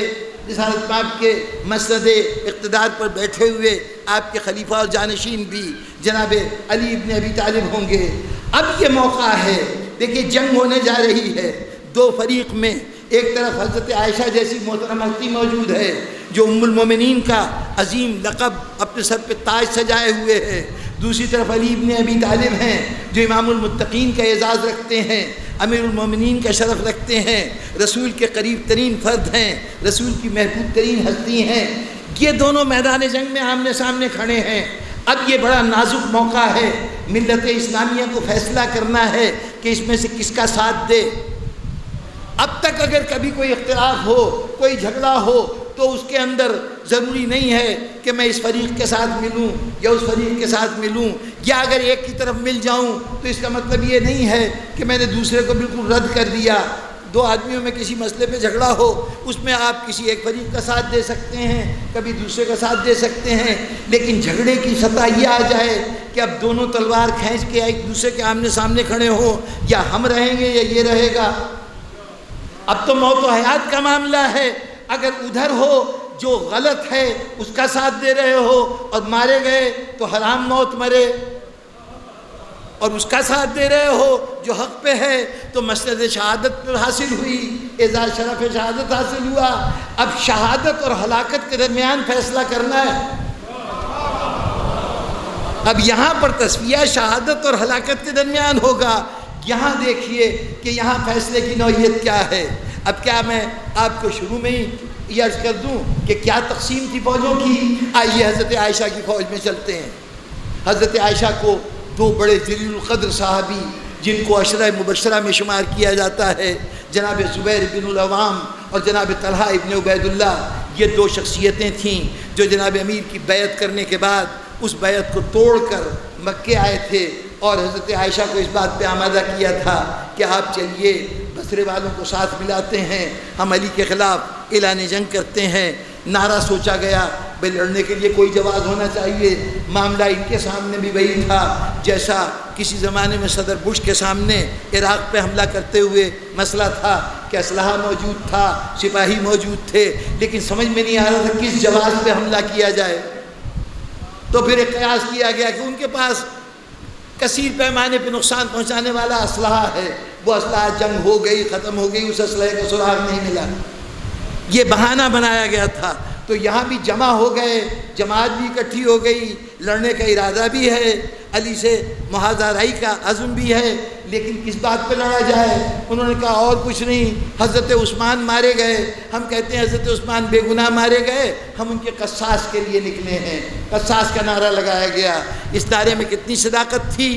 [SPEAKER 1] رسالت مآب کے مسند اقتدار پر بیٹھے ہوئے آپ کے خلیفہ اور جانشین بھی جناب علی ابن ابی طالب ہوں گے۔ اب یہ موقع ہے، دیکھیے جنگ ہونے جا رہی ہے 2 فریق میں، ایک طرف حضرت عائشہ جیسی محترمہ ہستی موجود ہے جو ام المومنین کا عظیم لقب اپنے سر پہ تاج سجائے ہوئے ہے، دوسری طرف علی ابن ابی طالب ہیں جو امام المتقین کا اعزاز رکھتے ہیں، امیر المومنین کا شرف رکھتے ہیں، رسول کے قریب ترین فرد ہیں، رسول کی محبوب ترین ہستی ہیں۔ یہ دونوں میدان جنگ میں آمنے سامنے کھڑے ہیں۔ اب یہ بڑا نازک موقع ہے، ملت اسلامیہ کو فیصلہ کرنا ہے کہ اس میں سے کس کا ساتھ دے۔ اب تک اگر کبھی کوئی اختلاف ہو، کوئی جھگڑا ہو، تو اس کے اندر ضروری نہیں ہے کہ میں اس فریق کے ساتھ ملوں یا اس فریق کے ساتھ ملوں، یا اگر ایک کی طرف مل جاؤں تو اس کا مطلب یہ نہیں ہے کہ میں نے دوسرے کو بالکل رد کر دیا۔ 2 آدمیوں میں کسی مسئلے پہ جھگڑا ہو، اس میں آپ کسی ایک فریق کا ساتھ دے سکتے ہیں، کبھی دوسرے کا ساتھ دے سکتے ہیں، لیکن جھگڑے کی سطح یہ آ جائے کہ اب دونوں تلوار کھینچ کے ایک دوسرے کے آمنے سامنے کھڑے ہوں، یا ہم رہیں گے یا یہ رہے گا۔ اب تو موت و حیات کا معاملہ ہے، اگر ادھر ہو جو غلط ہے اس کا ساتھ دے رہے ہو اور مارے گئے تو حرام موت مرے، اور اس کا ساتھ دے رہے ہو جو حق پہ ہے تو مسند شہادت پہ حاصل ہوئی، اعزاز شرف شہادت حاصل ہوا۔ اب شہادت اور ہلاکت کے درمیان فیصلہ کرنا ہے۔ اب یہاں پر تصفیہ شہادت اور ہلاکت کے درمیان ہوگا۔ یہاں دیکھیے کہ یہاں فیصلے کی نوعیت کیا ہے۔ اب کیا میں آپ کو شروع میں ہی یہ عرض کر دوں کہ کیا تقسیم تھی فوجوں کی؟ آئیے حضرت عائشہ کی فوج میں چلتے ہیں۔ حضرت عائشہ کو 2 بڑے جلیل القدر صحابی جن کو عشرہ مبشرہ میں شمار کیا جاتا ہے، جناب زبیر بن العوام اور جناب طلحہ ابن عبید اللہ، یہ 2 شخصیتیں تھیں جو جناب امیر کی بیعت کرنے کے بعد اس بیعت کو توڑ کر مکے آئے تھے اور حضرت عائشہ کو اس بات پہ آمادہ کیا تھا کہ آپ چلیے بصرے والوں کو ساتھ ملاتے ہیں، ہم علی کے خلاف اعلان جنگ کرتے ہیں۔ نعرہ سوچا گیا بھائی لڑنے کے لیے کوئی جواز ہونا چاہیے۔ معاملہ ان کے سامنے بھی وہی تھا جیسا کسی زمانے میں صدر بش کے سامنے عراق پہ حملہ کرتے ہوئے مسئلہ تھا کہ اسلحہ موجود تھا، سپاہی موجود تھے، لیکن سمجھ میں نہیں آ رہا تھا کس جواز پہ حملہ کیا جائے۔ تو پھر ایک قیاس کیا گیا کہ ان کے پاس کثیر پیمانے پہ نقصان پہنچانے والا اسلحہ ہے، وہ اسلحہ جنگ ہو گئی، ختم ہو گئی، اس اسلحے کا سراغ نہیں ملا، یہ بہانہ بنایا گیا تھا۔ تو یہاں بھی جمع ہو گئے، جماعت بھی اکٹھی ہو گئی، لڑنے کا ارادہ بھی ہے، علی سے محاذرائی کا عزم بھی ہے، لیکن کس بات پہ لڑا جائے؟ انہوں نے کہا اور کچھ نہیں، حضرت عثمان مارے گئے، ہم کہتے ہیں حضرت عثمان بے گناہ مارے گئے، ہم ان کے قصاص کے لیے نکلے ہیں۔ قصاص کا نعرہ لگایا گیا۔ اس نعرے میں کتنی صداقت تھی؟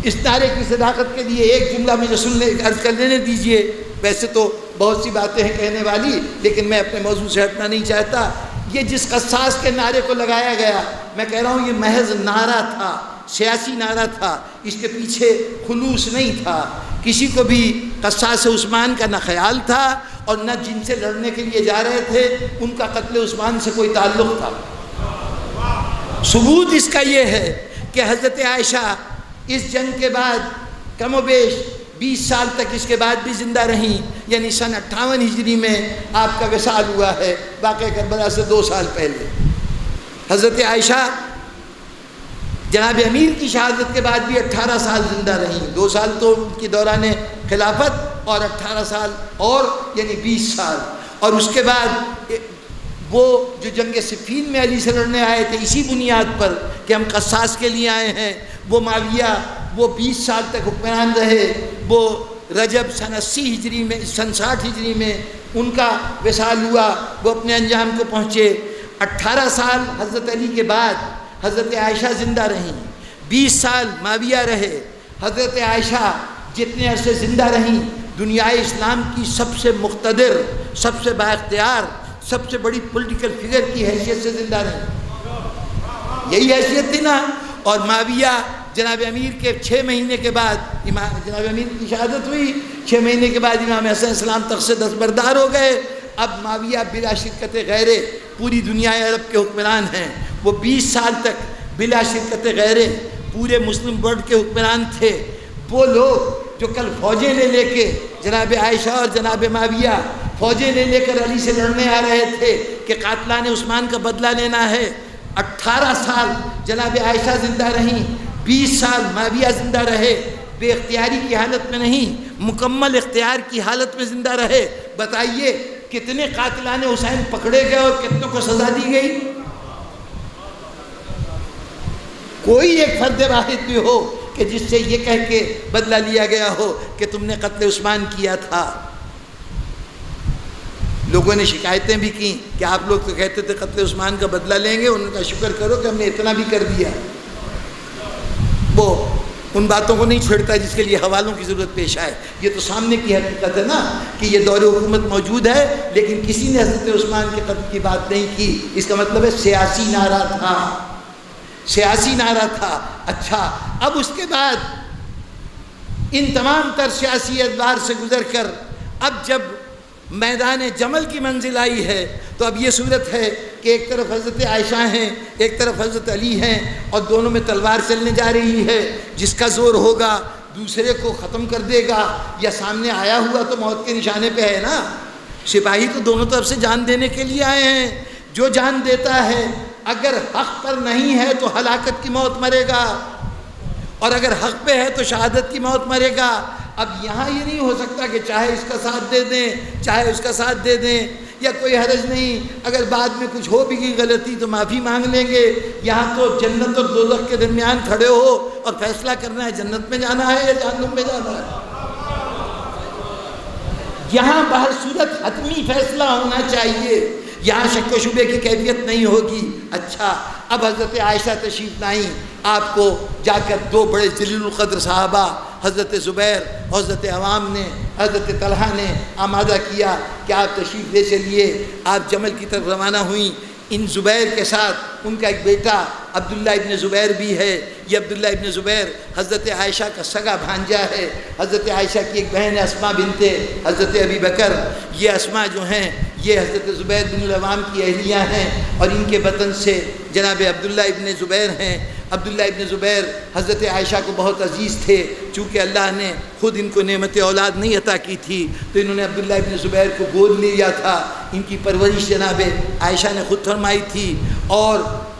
[SPEAKER 1] اس نعرے کی صداقت کے لیے ایک جملہ مجھے سننے عرض کر لینے دیجئے، ویسے تو بہت سی باتیں ہیں کہنے والی، لیکن میں اپنے موضوع سے ہٹنا نہیں چاہتا۔ یہ جس قصاص کے نعرے کو لگایا گیا، میں کہہ رہا ہوں یہ محض نعرہ تھا، سیاسی نعرہ تھا، اس کے پیچھے خلوص نہیں تھا۔ کسی کو بھی قصاص عثمان کا نہ خیال تھا اور نہ جن سے لڑنے کے لیے جا رہے تھے ان کا قتل عثمان سے کوئی تعلق تھا۔ ثبوت اس کا یہ ہے کہ حضرت عائشہ اس جنگ کے بعد کم و بیش 20 سال تک اس کے بعد بھی زندہ رہیں، یعنی سن 58 ہجری میں آپ کا وصال ہوا ہے، واقعہ کربلا سے 2 سال پہلے۔ حضرت عائشہ جناب امیر کی شہادت کے بعد بھی 18 سال زندہ رہیں، 2 سال تو ان کی دوران خلافت اور 18 سال اور یعنی 20 سال، اور اس کے بعد وہ جو جنگ صفین میں علی سے لڑنے آئے تھے اسی بنیاد پر کہ ہم قصاص کے لیے آئے ہیں، وہ معاویہ وہ 20 سال تک حکمران رہے، وہ رجب سن 80 ہجری میں، سن 60 ہجری میں ان کا وصال ہوا، وہ اپنے انجام کو پہنچے۔ 18 سال حضرت علی کے بعد حضرت عائشہ زندہ رہیں، 20 سال معاویہ رہے۔ حضرت عائشہ جتنے عرصے زندہ رہیں، دنیائے اسلام کی سب سے مقتدر، سب سے با اختیار، سب سے بڑی پولیٹیکل فگر کی حیثیت سے زندہ رہیں۔ یہی حیثیت تھی نا۔ اور معاویہ جناب امیر کے 6 مہینے کے بعد، جناب امیر کی شہادت ہوئی، 6 مہینے کے بعد امام حسن السلام تخت سے دستبردار ہو گئے۔ اب معاویہ بلا شرکت غیرے پوری دنیا عرب کے حکمران ہیں۔ وہ 20 سال تک بلا شرکت غیرے پورے مسلم ورلڈ کے حکمران تھے۔ وہ لوگ جو کل فوجیں لے کے جناب عائشہ اور جناب معاویہ فوجیں لے کر علی سے لڑنے آ رہے تھے کہ قاتلان عثمان کا بدلہ لینا ہے، 18 سال جناب عائشہ زندہ رہیں، 20 سال معاویہ زندہ رہے، بے اختیاری کی حالت میں نہیں، مکمل اختیار کی حالت میں زندہ رہے۔ بتائیے کتنے قاتلان حسین پکڑے گئے اور کتنوں کو سزا دی گئی؟ کوئی ایک فرد واحد بھی ہو کہ جس سے یہ کہہ کے بدلہ لیا گیا ہو کہ تم نے قتل عثمان کیا تھا؟ لوگوں نے شکایتیں بھی کی کہ آپ لوگ تو کہتے تھے قتل عثمان کا بدلہ لیں گے، ان کا شکر کرو کہ ہم نے اتنا بھی کر دیا۔ وہ ان باتوں کو نہیں چھوڑتا جس کے لیے حوالوں کی ضرورت پیش آئے۔ یہ تو سامنے کی حقیقت ہے نا کہ یہ دور حکومت موجود ہے، لیکن کسی نے حضرت عثمان کے قتل کی بات نہیں کی۔ اس کا مطلب ہے سیاسی نعرہ تھا، سیاسی نعرہ تھا۔ اچھا، اب اس کے بعد ان تمام تر سیاسی ادوار سے گزر کر اب جب میدان جمل کی منزل آئی ہے تو اب یہ صورت ہے کہ ایک طرف حضرت عائشہ ہیں، ایک طرف حضرت علی ہیں، اور دونوں میں تلوار چلنے جا رہی ہے۔ جس کا زور ہوگا دوسرے کو ختم کر دے گا، یا سامنے آیا ہوا تو موت کے نشانے پہ ہے نا۔ سپاہی تو دونوں طرف سے جان دینے کے لیے آئے ہیں۔ جو جان دیتا ہے اگر حق پر نہیں ہے تو ہلاکت کی موت مرے گا، اور اگر حق پہ ہے تو شہادت کی موت مرے گا۔ اب یہاں یہ نہیں ہو سکتا کہ چاہے اس کا ساتھ دے دیں چاہے اس کا ساتھ دے دیں، یا کوئی حرج نہیں، اگر بعد میں کچھ ہو بھی گئی غلطی تو معافی مانگ لیں گے۔ یہاں تو جنت اور دوزخ کے درمیان کھڑے ہو اور فیصلہ کرنا ہے جنت میں جانا ہے یا جہنم میں جانا ہے۔ یہاں بہر صورت حتمی فیصلہ ہونا چاہیے، یہاں شک و شبے کی کیفیت نہیں ہوگی۔ اچھا، اب حضرت عائشہ تشریف لائیں، آپ کو جا کر 2 بڑے جلیل القدر صحابہ حضرت زبیر اور حضرت عوام نے، حضرت طلحہ نے آمادہ کیا کہ آپ تشریف لے چلیے۔ آپ جمل کی طرف روانہ ہوئیں۔ ان زبیر کے ساتھ ان کا ایک بیٹا عبداللہ ابن زبیر بھی ہے۔ یہ عبداللہ ابن زبیر حضرت عائشہ کا سگا بھانجا ہے۔ حضرت عائشہ کی ایک بہن ہے اسماء بنت حضرت ابی بکر۔ یہ اسماء جو ہیں یہ حضرت زبیر بن العوام کی اہلیہ ہیں، اور ان کے وطن سے جناب عبداللہ ابن زبیر ہیں۔ عبداللہ ابن زبیر حضرت عائشہ کو بہت عزیز تھے، چونکہ اللہ نے خود ان کو نعمت اولاد نہیں عطا کی تھی تو انہوں نے عبداللہ ابن زبیر کو گود لیا تھا۔ ان کی پرورش جناب عائشہ نے خود فرمائی تھی، اور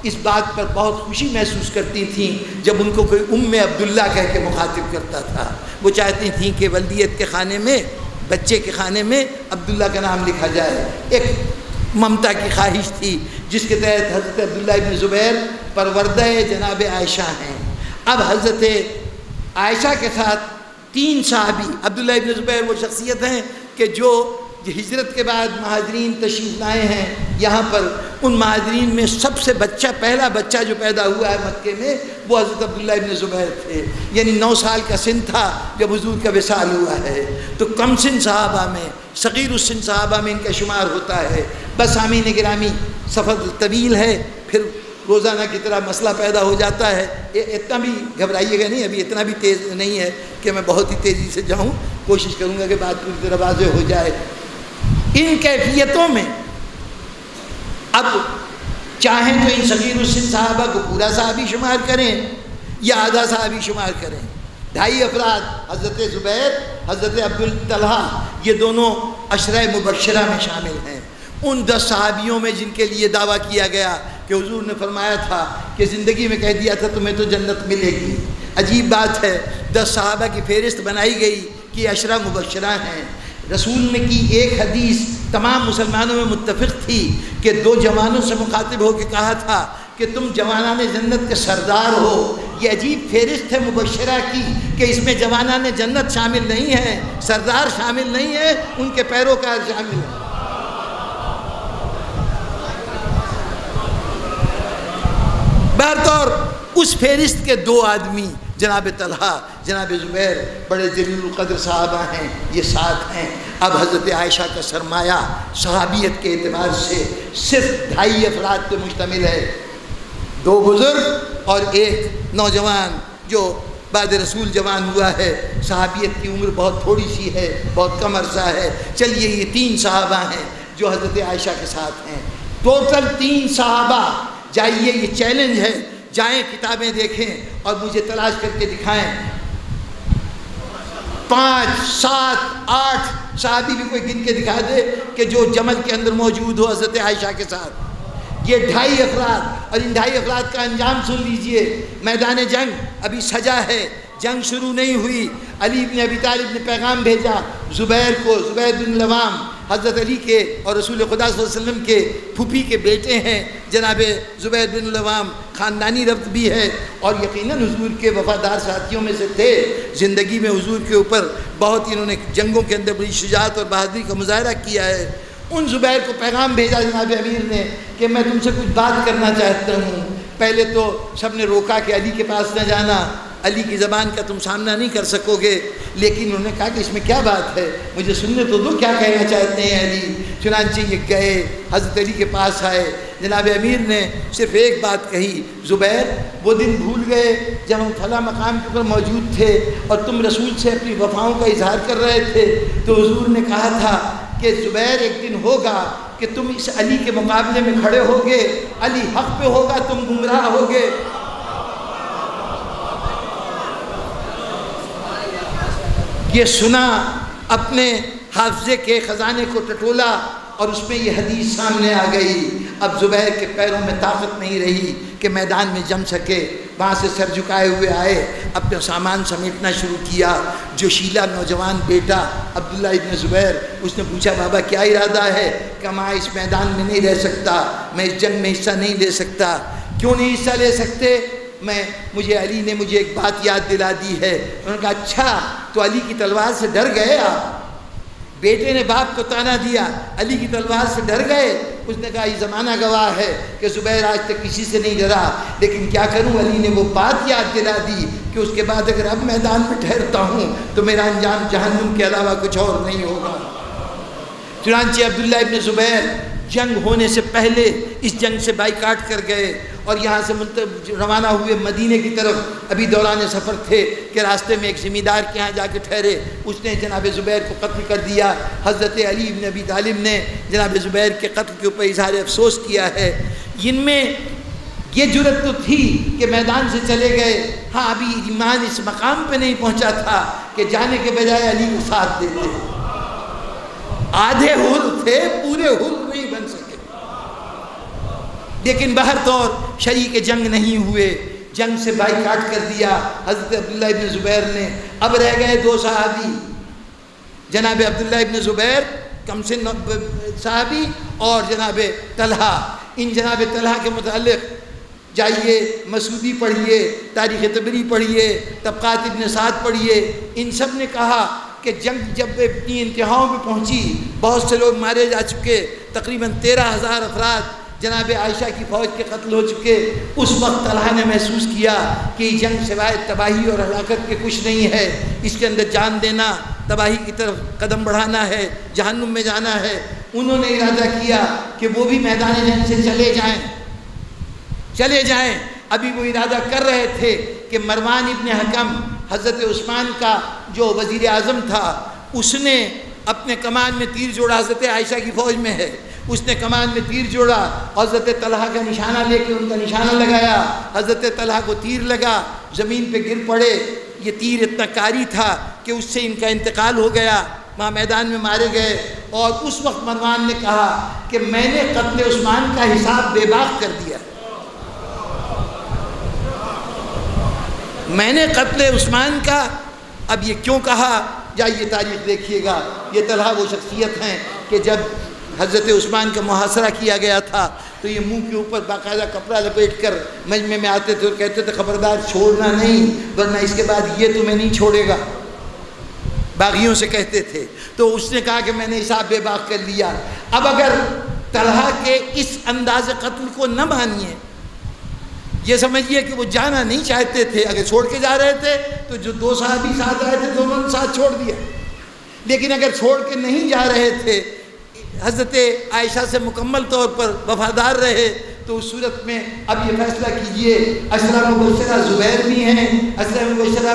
[SPEAKER 1] اس بات پر بہت خوشی محسوس کرتی تھیں جب ان کو کوئی عبداللہ کہہ کے مخاطب کرتا تھا۔ وہ چاہتی تھیں کہ ولدیت کے خانے میں، بچے کے خانے میں عبداللہ کا نام لکھا جائے۔ ایک ممتا کی خواہش تھی جس کے تحت حضرت عبداللہ ابن زبیر پروردہ جناب عائشہ ہیں۔ اب حضرت عائشہ کے ساتھ 3 صحابی، عبداللہ ابن زبیر وہ شخصیت ہیں کہ جو ہجرت کے بعد مہاجرین تشریف لائے ہیں یہاں پر۔ ان مہاجرین میں سب سے پہلا بچہ جو پیدا ہوا ہے مکے میں وہ حضرت عبداللہ ابن زبیر تھے، یعنی 9 سال کا سن تھا جب حضور کا وصال ہوا ہے۔ تو کم سن صحابہ میں، صغیر السن صحابہ میں ان کا شمار ہوتا ہے۔ بس آمین گرامی، سفر طویل ہے، پھر روزانہ کی طرح مسئلہ پیدا ہو جاتا ہے۔ اتنا بھی گھبرائیے گا نہیں، ابھی اتنا بھی تیز نہیں ہے کہ میں بہت ہی تیزی سے جاؤں، کوشش کروں گا کہ بات پوری طرح واضح ہو جائے۔ ان کیفیتوں میں اب چاہیں تو ان صغیر السن صحابہ کو پورا صحابی شمار کریں یا آدھا صحابی شمار کریں۔ 2.5 افراد حضرت زبیر، حضرت عبدالطلحہ، یہ دونوں عشرہ مبشرہ میں شامل ہیں۔ ان 10 صحابیوں میں جن کے لیے دعویٰ کیا گیا کہ حضور نے فرمایا تھا کہ زندگی میں کہہ دیا تھا تمہیں تو جنت ملے گی۔ عجیب بات ہے، 10 صحابہ کی فہرست بنائی گئی کہ عشرہ مبشرہ ہیں۔ رسول نے کی ایک حدیث تمام مسلمانوں میں متفق تھی کہ 2 جوانوں سے مخاطب ہو کے کہا تھا کہ تم جوانان جنت کے سردار ہو۔ یہ عجیب فہرست ہے مبشرہ کی کہ اس میں جوانان جنت شامل نہیں ہیں، سردار شامل نہیں ہے، ان کے پیروکار شامل ہیں۔ فہرست کے 2 آدمی جناب طلحہ جناب زبیر بڑے جلیل القدر صحابہ ہیں، یہ ساتھ ہیں۔ اب حضرت عائشہ کا سرمایہ صحابیت کے اعتبار سے صرف 2.5 افراد پہ مشتمل ہے، 2 بزرگ اور 1 نوجوان جو بعد رسول جوان ہوا ہے۔ صحابیت کی عمر بہت تھوڑی سی ہے، بہت کم عرصہ ہے۔ چلیے یہ 3 صحابہ ہیں جو حضرت عائشہ کے ساتھ ہیں، ٹوٹل 3 صحابہ۔ جائیے، یہ چیلنج ہے، جائیں کتابیں دیکھیں اور مجھے تلاش کر کے دکھائیں 5 7 8 صحابی بھی کوئی گن کے دکھا دے کہ جو جمل کے اندر موجود ہو حضرت عائشہ کے ساتھ۔ یہ 2.5 افراد، اور ان 2.5 افراد کا انجام سن لیجئے۔ میدان جنگ ابھی سجا ہے، جنگ شروع نہیں ہوئی۔ علی بن ابی طالب نے پیغام بھیجا زبیر کو، زبیر بن العوام حضرت علی کے اور رسول خدا صلی اللہ علیہ وسلم کے پھوپھی کے بیٹے ہیں۔ جناب زبیر بن العوام خاندانی ربط بھی ہے اور یقیناً حضور کے وفادار ساتھیوں میں سے تھے۔ زندگی میں حضور کے اوپر بہت انہوں نے جنگوں کے اندر بڑی شجاعت اور بہادری کا مظاہرہ کیا ہے۔ ان زبیر کو پیغام بھیجا جناب امیر نے کہ میں تم سے کچھ بات کرنا چاہتا ہوں۔ پہلے تو سب نے روکا کہ علی کے پاس نہ جانا، علی کی زبان کا تم سامنا نہیں کر سکو گے، لیکن انہوں نے کہا کہ اس میں کیا بات ہے، مجھے سننے تو دو کیا کہنا چاہتے ہیں علی۔ چنانچہ یہ گئے، حضرت علی کے پاس آئے۔ جناب امیر نے صرف ایک بات کہی، زبیر وہ دن بھول گئے جب ہم فلاں مقام کے اوپر موجود تھے اور تم رسول سے اپنی وفاؤں کا اظہار کر رہے تھے، تو حضور نے کہا تھا کہ زبیر ایک دن ہوگا کہ تم اس علی کے مقابلے میں کھڑے ہوگے، علی حق پہ ہوگا، تم گمراہ ہوگے۔ یہ سنا، اپنے حافظے کے خزانے کو ٹٹولا اور اس میں یہ حدیث سامنے آ گئی۔ اب زبیر کے پیروں میں طاقت نہیں رہی کہ میدان میں جم سکے، وہاں سے سر جھکائے ہوئے آئے، اپنا سامان سمیٹنا شروع کیا۔ جو شیلا نوجوان بیٹا عبداللہ ابن زبیر، اس نے پوچھا بابا کیا ارادہ ہے؟ کہ میں اس میدان میں نہیں رہ سکتا، میں اس جنگ میں حصہ نہیں لے سکتا۔ کیوں نہیں حصہ لے سکتے؟ مجھے علی نے مجھے ایک بات یاد دلا دی ہے۔ انہوں نے کہا اچھا تو علی کی تلوار سے ڈر گئے آپ؟ بیٹے نے باپ کو تانا دیا، علی کی تلوار سے ڈر گئے؟ اس نے کہا یہ زمانہ گواہ ہے کہ زبیر آج تک کسی سے نہیں ڈرا، لیکن کیا کروں، علی نے وہ بات یاد دلا دی کہ اس کے بعد اگر اب میدان میں ٹھہرتا ہوں تو میرا انجام جہنم کے علاوہ کچھ اور نہیں ہوگا۔ چنانچہ عبداللہ ابن زبیر جنگ ہونے سے پہلے اس جنگ سے بائیکاٹ کر گئے اور یہاں سے روانہ ہوئے مدینے کی طرف۔ ابھی دوران سفر تھے کہ راستے میں ایک زمیندار کے ہاں جا کے ٹھہرے، اس نے جناب زبیر کو قتل کر دیا۔ حضرت علی بن ابی طالب نے جناب زبیر کے قتل کے اوپر اظہار افسوس کیا ہے۔ ان میں یہ جرت تو تھی کہ میدان سے چلے گئے، ہاں ابھی ایمان اس مقام پہ نہیں پہنچا تھا کہ جانے کے بجائے علی کو ساتھ دیتے۔ آدھے حر تھے، پورے حر نہیں بن سکے، لیکن بہر طور شریک جنگ نہیں ہوئے، جنگ سے بائیکاٹ کر دیا حضرت عبداللہ ابن زبیر نے۔ اب رہ گئے 2 صحابی، جناب عبداللہ ابن زبیر کم سے صحابی اور جناب طلحہ۔ ان جناب طلحہ کے متعلق جائیے مسعودی پڑھیے، تاریخ طبری پڑھیے، طبقات ابن سعد پڑھیے۔ ان سب نے کہا کہ جنگ جب اپنی انتہاؤں پہ پہنچی، بہت سے لوگ مارے جا چکے، تقریباً 13,000 افراد جناب عائشہ کی فوج کے قتل ہو چکے۔ اس وقت طلحہ نے محسوس کیا کہ یہ جنگ سوائے تباہی اور ہلاکت کے کچھ نہیں ہے، اس کے اندر جان دینا، تباہی کی طرف قدم بڑھانا ہے، جہنم میں جانا ہے۔ انہوں نے ارادہ کیا کہ وہ بھی میدان جنگ سے چلے جائیں۔ ابھی وہ ارادہ کر رہے تھے کہ مروان ابن حکم حضرت عثمان کا جو وزیر اعظم تھا، اس نے اپنے کمان میں تیر جوڑا، حضرت عائشہ کی فوج میں ہے، اس نے کمان میں تیر جوڑا، حضرت طلحہ کا نشانہ لے کے ان کا نشانہ لگایا، حضرت طلحہ کو تیر لگا، زمین پہ گر پڑے۔ یہ تیر اتنا کاری تھا کہ اس سے ان کا انتقال ہو گیا، وہاں میدان میں مارے گئے۔ اور اس وقت مروان نے کہا کہ میں نے قتل عثمان کا حساب بے باک کر دیا، میں نے قتل عثمان کا۔ اب یہ کیوں کہا؟ جائیے تاریخ دیکھیے گا۔ یہ طلحہ وہ شخصیت ہیں کہ جب حضرت عثمان کا محاصرہ کیا گیا تھا تو یہ منہ کے اوپر باقاعدہ کپڑا لپیٹ کر مجمع میں آتے تھے اور کہتے تھے خبردار چھوڑنا نہیں، ورنہ اس کے بعد یہ تمہیں نہیں چھوڑے گا، باغیوں سے کہتے تھے۔ تو اس نے کہا کہ میں نے حساب بے باک کر لیا۔ اب اگر طلحہ کے اس انداز قتل کو نہ مانیے، یہ سمجھیے کہ وہ جانا نہیں چاہتے تھے، اگر چھوڑ کے جا رہے تھے تو جو 2 صحابی ساتھ آئے تھے دونوں نے ساتھ چھوڑ دیا، لیکن اگر چھوڑ کے نہیں جا رہے تھے، حضرت عائشہ سے مکمل طور پر وفادار رہے، تو اس صورت میں اب یہ فیصلہ کیجئے، عشرہ مبشرہ زبیر بھی ہیں، عشرہ مبشرہ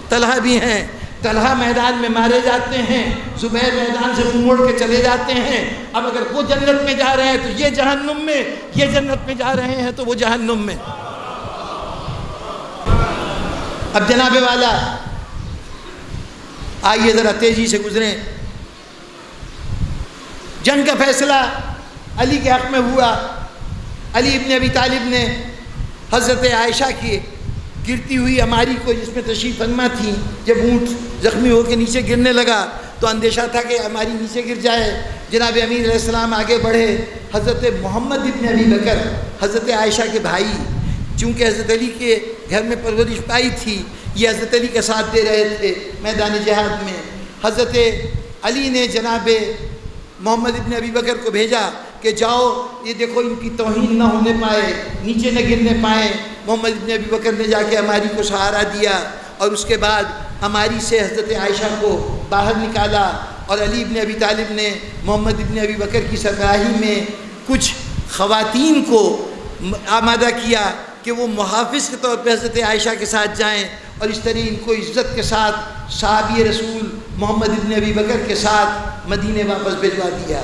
[SPEAKER 1] طلحہ بھی ہیں، طلحہ میدان میں مارے جاتے ہیں، زبیر میدان سے منہ موڑ کے چلے جاتے ہیں، اب اگر وہ جنت میں جا رہے ہیں تو یہ جہنم میں، یہ جنت میں جا رہے ہیں تو وہ جہنم میں۔ اب جناب والا آئیے ذرا تیزی سے گزریں۔ جنگ کا فیصلہ علی کے حق میں ہوا۔ علی ابن ابی طالب نے حضرت عائشہ کی گرتی ہوئی عماری کو، جس میں تشریف فرما تھی، جب اونٹ زخمی ہو کے نیچے گرنے لگا تو اندیشہ تھا کہ عماری نیچے گر جائے۔ جناب امیر علیہ السلام آگے بڑھے، حضرت محمد ابن ابی بکر حضرت عائشہ کے بھائی، چونکہ حضرت علی کے گھر میں پرورش پائی تھی، یہ حضرت علی کا ساتھ دے رہے تھے میدان جہاد میں۔ حضرت علی نے جناب محمد ابن ابی بکر کو بھیجا کہ جاؤ، یہ دیکھو ان کی توہین نہ ہونے پائے، نیچے نہ گرنے پائیں۔ محمد ابن ابی بکر نے جا کے عماری کو سہارا دیا، اور اس کے بعد عماری سے حضرت عائشہ کو باہر نکالا، اور علی ابن ابی طالب نے محمد ابن ابی بکر کی سربراہی میں کچھ خواتین کو آمادہ کیا کہ وہ محافظ کے طور پہ حضرت عائشہ کے ساتھ جائیں، اور اس طرح ان کو عزت کے ساتھ صحابی رسول محمد ابن ابی بکر کے ساتھ مدینے واپس بھجوا دیا۔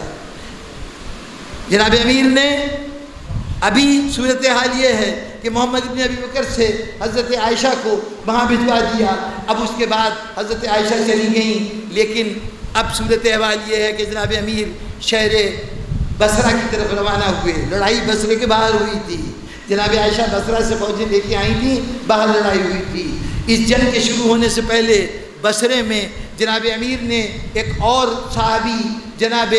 [SPEAKER 1] جناب امیر نے ابھی صورتحال یہ ہے کہ محمد ابن ابی بکر سے حضرت عائشہ کو وہاں بھجوا دیا۔ اب اس کے بعد حضرت عائشہ چلی گئیں، لیکن اب صورتحال یہ ہے کہ جناب امیر شہر بصرہ کی طرف روانہ ہوئے۔ لڑائی بصرے کے باہر ہوئی تھی، جناب عائشہ بصرہ سے فوجیں لے کے آئی تھیں، باہر لڑائی ہوئی تھی۔ اس جنگ کے شروع ہونے سے پہلے بصرے میں جناب امیر نے ایک اور صحابی جناب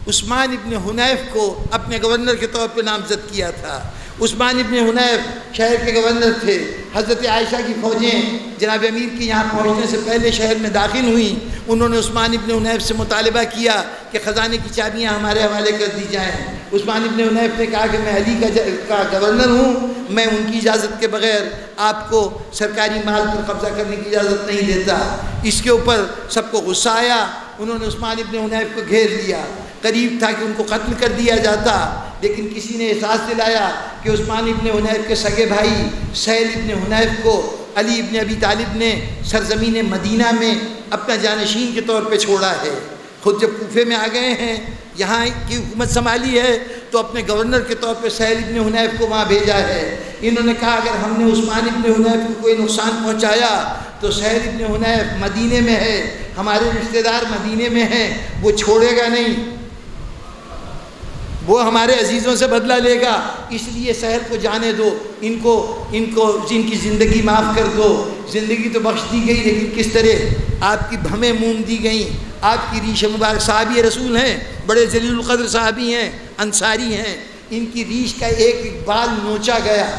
[SPEAKER 1] عثمان ابن حنیف کو اپنے گورنر کے طور پہ نامزد کیا تھا۔ عثمان ابن حنیف شہر کے گورنر تھے۔ حضرت عائشہ کی فوجیں جناب امیر کی یہاں پہنچنے سے پہلے شہر میں داخل ہوئیں۔ انہوں نے عثمان ابن حنیف سے مطالبہ کیا کہ خزانے کی چابیاں ہمارے حوالے کر دی جائیں۔ عثمان ابن حنیف نے کہا کہ میں علی کا گورنر ہوں، میں ان کی اجازت کے بغیر آپ کو سرکاری مال پر قبضہ کرنے کی اجازت نہیں دیتا۔ اس کے اوپر سب کو غصہ آیا، انہوں نے عثمان ابن حنیف کو گھیر لیا۔ قریب تھا کہ ان کو قتل کر دیا جاتا، لیکن کسی نے احساس دلایا کہ عثمان ابن حنیف کے سگے بھائی سہیل ابن حنیف کو علی ابن ابی طالب نے سرزمین مدینہ میں اپنا جانشین کے طور پہ چھوڑا ہے۔ خود جب کوفے میں آ گئے ہیں، یہاں کی حکومت سنبھالی ہے، تو اپنے گورنر کے طور پہ سہیل ابن حنیف کو وہاں بھیجا ہے۔ انہوں نے کہا اگر ہم نے عثمان ابن حنیف کو کوئی نقصان پہنچایا تو سہیل ابن حنیف مدینے میں ہے، ہمارے رشتہ دار مدینے میں ہیں، وہ چھوڑے گا نہیں، وہ ہمارے عزیزوں سے بدلہ لے گا، اس لیے سہیل کو جانے دو، ان کو جن کی زندگی معاف کر دو۔ زندگی تو بخش دی گئی، لیکن کس طرح آپ کی بھمیں موم دی گئیں، آپ کی ریش مبارک، صحابی رسول ہیں، بڑے جلیل القدر صحابی ہیں، انصاری ہیں، ان کی ریش کا ایک بال نوچا گیا،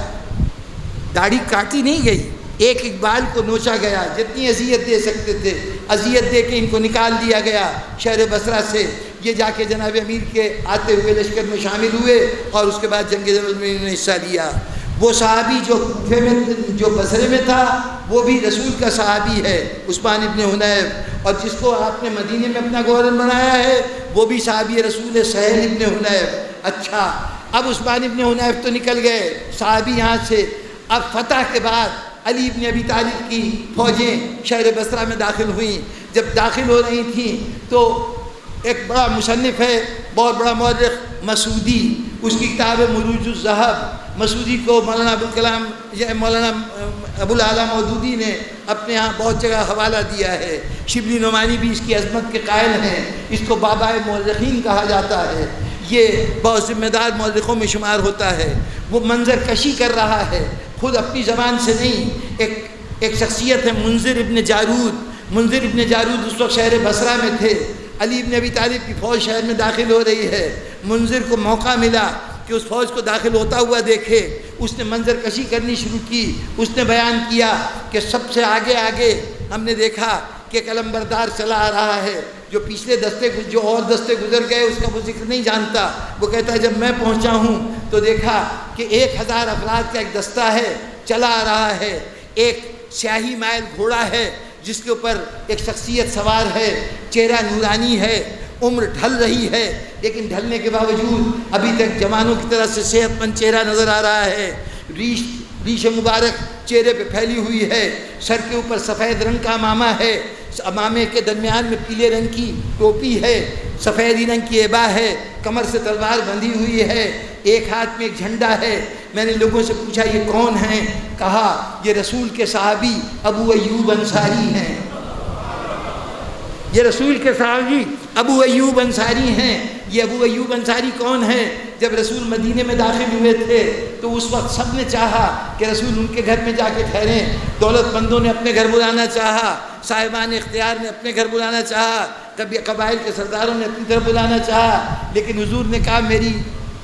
[SPEAKER 1] داڑھی کاٹی نہیں گئی، ایک بال کو نوچا گیا، جتنی اذیت دے سکتے تھے اذیت دے کے ان کو نکال دیا گیا شہر بصرہ سے۔ یہ جا کے جناب امیر کے آتے ہوئے لشکر میں شامل ہوئے، اور اس کے بعد جنگ جمل میں انہوں نے حصہ لیا۔ وہ صحابی جو کوفے میں، جو بصرے میں تھا، وہ بھی رسول کا صحابی ہے، عثمان ابن حنیف، اور جس کو آپ نے مدینے میں اپنا گورنر بنایا ہے وہ بھی صحابی رسول ہے، سہیل ابن حنیف۔ اچھا، اب عثمان ابن حنیف تو نکل گئے صحابی یہاں سے۔ اب فتح کے بعد علی ابن ابی طالب کی فوجیں شہر بصرہ میں داخل ہوئیں۔ جب داخل ہو رہی تھیں تو ایک بڑا مصنف ہے، بہت بڑا مورخ مسعودی، اس کی کتاب ہے مروج الذہب۔ مسعودی کو مولانا ابوالکلام مولانا ابوالعلا مودودی نے اپنے ہاں بہت جگہ حوالہ دیا ہے۔ شبلی نعمانی بھی اس کی عظمت کے قائل ہیں، اس کو بابائے مورخین کہا جاتا ہے، یہ بہت ذمہ دار مورخوں میں شمار ہوتا ہے۔ وہ منظر کشی کر رہا ہے، خود اپنی زبان سے نہیں۔ ایک شخصیت ہے منذر ابن جارود۔ منذر ابن جارود اس وقت شہر بصرہ میں تھے، علی ابن ابی طالب کی فوج شہر میں داخل ہو رہی ہے۔ منذر کو موقع ملا کہ اس فوج کو داخل ہوتا ہوا دیکھے، اس نے منظر کشی کرنی شروع کی۔ اس نے بیان کیا کہ سب سے آگے ہم نے دیکھا کہ ایک علمبردار چلا آ رہا ہے، جو پچھلے جو اور دستے گزر گئے اس کا وہ ذکر نہیں جانتا۔ وہ کہتا ہے جب میں پہنچا ہوں تو دیکھا کہ 1000 افراد کا ایک دستہ ہے، چلا آ رہا ہے، ایک سیاہی مائل گھوڑا ہے جس کے اوپر ایک شخصیت سوار ہے، چہرہ نورانی ہے، عمر ڈھل رہی ہے، لیکن ڈھلنے کے باوجود ابھی تک جوانوں کی طرح سے صحت مند چہرہ نظر آ رہا ہے، ریش مبارک چہرے پہ پھیلی ہوئی ہے، سر کے اوپر سفید رنگ کا امامہ ہے، امامے کے درمیان میں پیلے رنگ کی ٹوپی ہے، سفیدی رنگ کی عبا ہے، کمر سے تلوار بندھی ہوئی ہے، ایک ہاتھ میں ایک جھنڈا ہے۔ میں نے لوگوں سے پوچھا یہ کون ہیں؟ کہا یہ رسول کے صحابی ابو ایوب انصاری ہیں۔ یہ رسول کے صحابی ابو ایوب انصاری ہیں۔ یہ ابو ایوب انصاری کون ہیں؟ جب رسول مدینے میں داخل ہوئے تھے تو اس وقت سب نے چاہا کہ رسول ان کے گھر میں جا کے ٹھہریں، دولت مندوں نے اپنے گھر بلانا چاہا، صاحبان اختیار نے اپنے گھر بلانا چاہا، کبھی قبائل کے سرداروں نے اپنی طرف بلانا چاہا، لیکن حضور نے کہا میری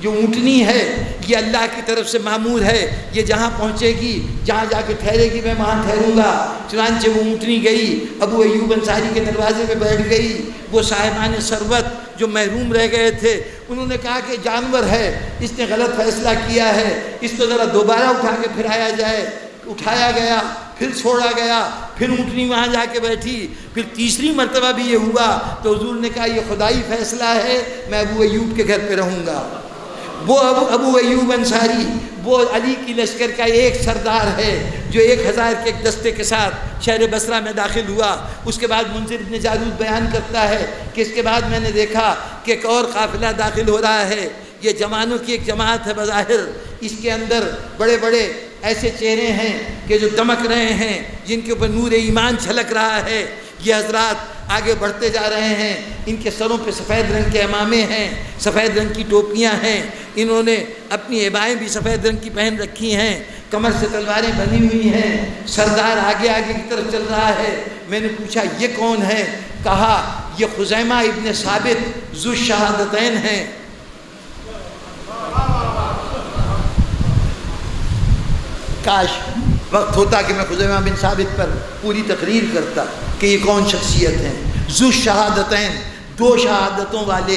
[SPEAKER 1] جو اونٹنی ہے یہ اللہ کی طرف سے معمور ہے، یہ جہاں پہنچے گی، جہاں جا کے ٹھہرے گی میں وہاں ٹھہروں گا۔ چنانچہ وہ اونٹنی گئی، ابو ایوب انصاری کے دروازے پہ بیٹھ گئی۔ وہ صاحبان ثروت جو محروم رہ گئے تھے انہوں نے کہا کہ جانور ہے، اس نے غلط فیصلہ کیا ہے، اس کو ذرا دوبارہ اٹھا کے پھرایا جائے۔ اٹھایا گیا، پھر چھوڑا گیا، پھر اونٹنی وہاں جا کے بیٹھی، پھر تیسری مرتبہ بھی یہ ہوا تو حضور نے کہا یہ خدائی فیصلہ ہے، میں ابو ایوب کے گھر پہ رہوں گا۔ وہ ابو ایوب انصاری وہ علی کی لشکر کا ایک سردار ہے جو 1000 کے ایک دستے کے ساتھ شہر بصرہ میں داخل ہوا۔ اس کے بعد منذر بن جارود بیان کرتا ہے کہ اس کے بعد میں نے دیکھا کہ ایک اور قافلہ داخل ہو رہا ہے، یہ جوانوں کی ایک جماعت ہے بظاہر، اس کے اندر بڑے بڑے ایسے چہرے ہیں کہ جو دمک رہے ہیں، جن کے اوپر نور ایمان چھلک رہا ہے۔ یہ حضرات آگے بڑھتے جا رہے ہیں، ان کے سروں پہ سفید رنگ کے امامے ہیں، سفید رنگ کی ٹوپیاں ہیں، انہوں نے اپنی عبائیں بھی سفید رنگ کی پہن رکھی ہیں، کمر سے تلواریں بندھی ہوئی ہیں، سردار آگے آگے کی طرف چل رہا ہے۔ میں نے پوچھا یہ کون ہے؟ کہا یہ خزیمہ ابن ثابت ذو الشہادتین ہیں۔ کاش وقت ہوتا کہ میں خزیمہ بن ثابت پر پوری تقریر کرتا کہ یہ کون شخصیت ہیں۔ ذو الشہادتین، 2 شہادتوں والے۔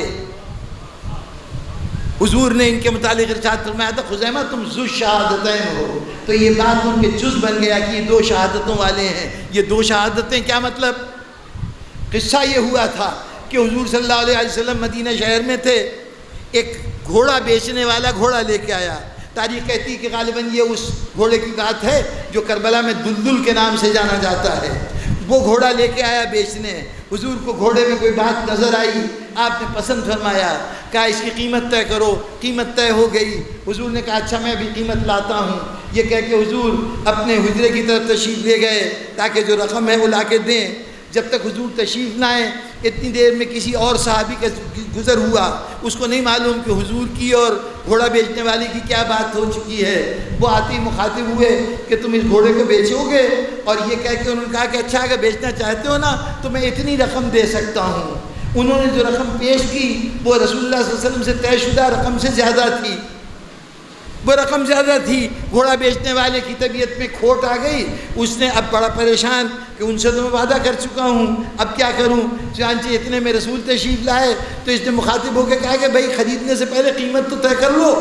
[SPEAKER 1] حضور نے ان کے متعلق ارشاد فرمایا تھا خزیمہ تم ذو الشہادتین ہو، تو یہ بات ان کے جز بن گیا کہ یہ 2 شہادتوں والے ہیں۔ یہ 2 شہادتیں کیا مطلب؟ قصہ یہ ہوا تھا کہ حضور صلی اللہ علیہ وسلم مدینہ شہر میں تھے، ایک گھوڑا بیچنے والا گھوڑا لے کے آیا۔ تاریخ کہتی ہے کہ غالباً یہ اس گھوڑے کی بات ہے جو کربلا میں دلدل کے نام سے جانا جاتا ہے۔ وہ گھوڑا لے کے آیا بیچنے، حضور کو گھوڑے میں کوئی بات نظر آئی، آپ نے پسند فرمایا، کہا اس کی قیمت طے کرو۔ قیمت طے ہو گئی، حضور نے کہا اچھا میں بھی قیمت لاتا ہوں۔ یہ کہہ کے حضور اپنے حجرے کی طرف تشریف لے گئے تاکہ جو رقم ہے وہ لا کے دیں۔ جب تک حضور تشریف نہ آئے اتنی دیر میں کسی اور صحابی کا گزر ہوا، اس کو نہیں معلوم کہ حضور کی اور گھوڑا بیچنے والے کی کیا بات ہو چکی ہے۔ وہ آتے ہی مخاطب ہوئے کہ تم اس گھوڑے کو بیچو گے، اور یہ کہہ کے انہوں نے کہا کہ اچھا اگر بیچنا چاہتے ہو نا تو میں اتنی رقم دے سکتا ہوں۔ انہوں نے جو رقم پیش کی وہ رسول اللہ صلی اللہ علیہ وسلم سے طے شدہ رقم سے زیادہ تھی، وہ رقم زیادہ تھی۔ گھوڑا بیچنے والے کی طبیعت میں کھوٹ آ گئی، اس نے اب بڑا پریشان کہ ان سے تو میں وعدہ کر چکا ہوں، اب کیا کروں؟ چنانچہ اتنے میں رسول تشریف لائے تو اس نے مخاطب ہو کے کہا کہ بھائی خریدنے سے پہلے قیمت تو طے کر لو۔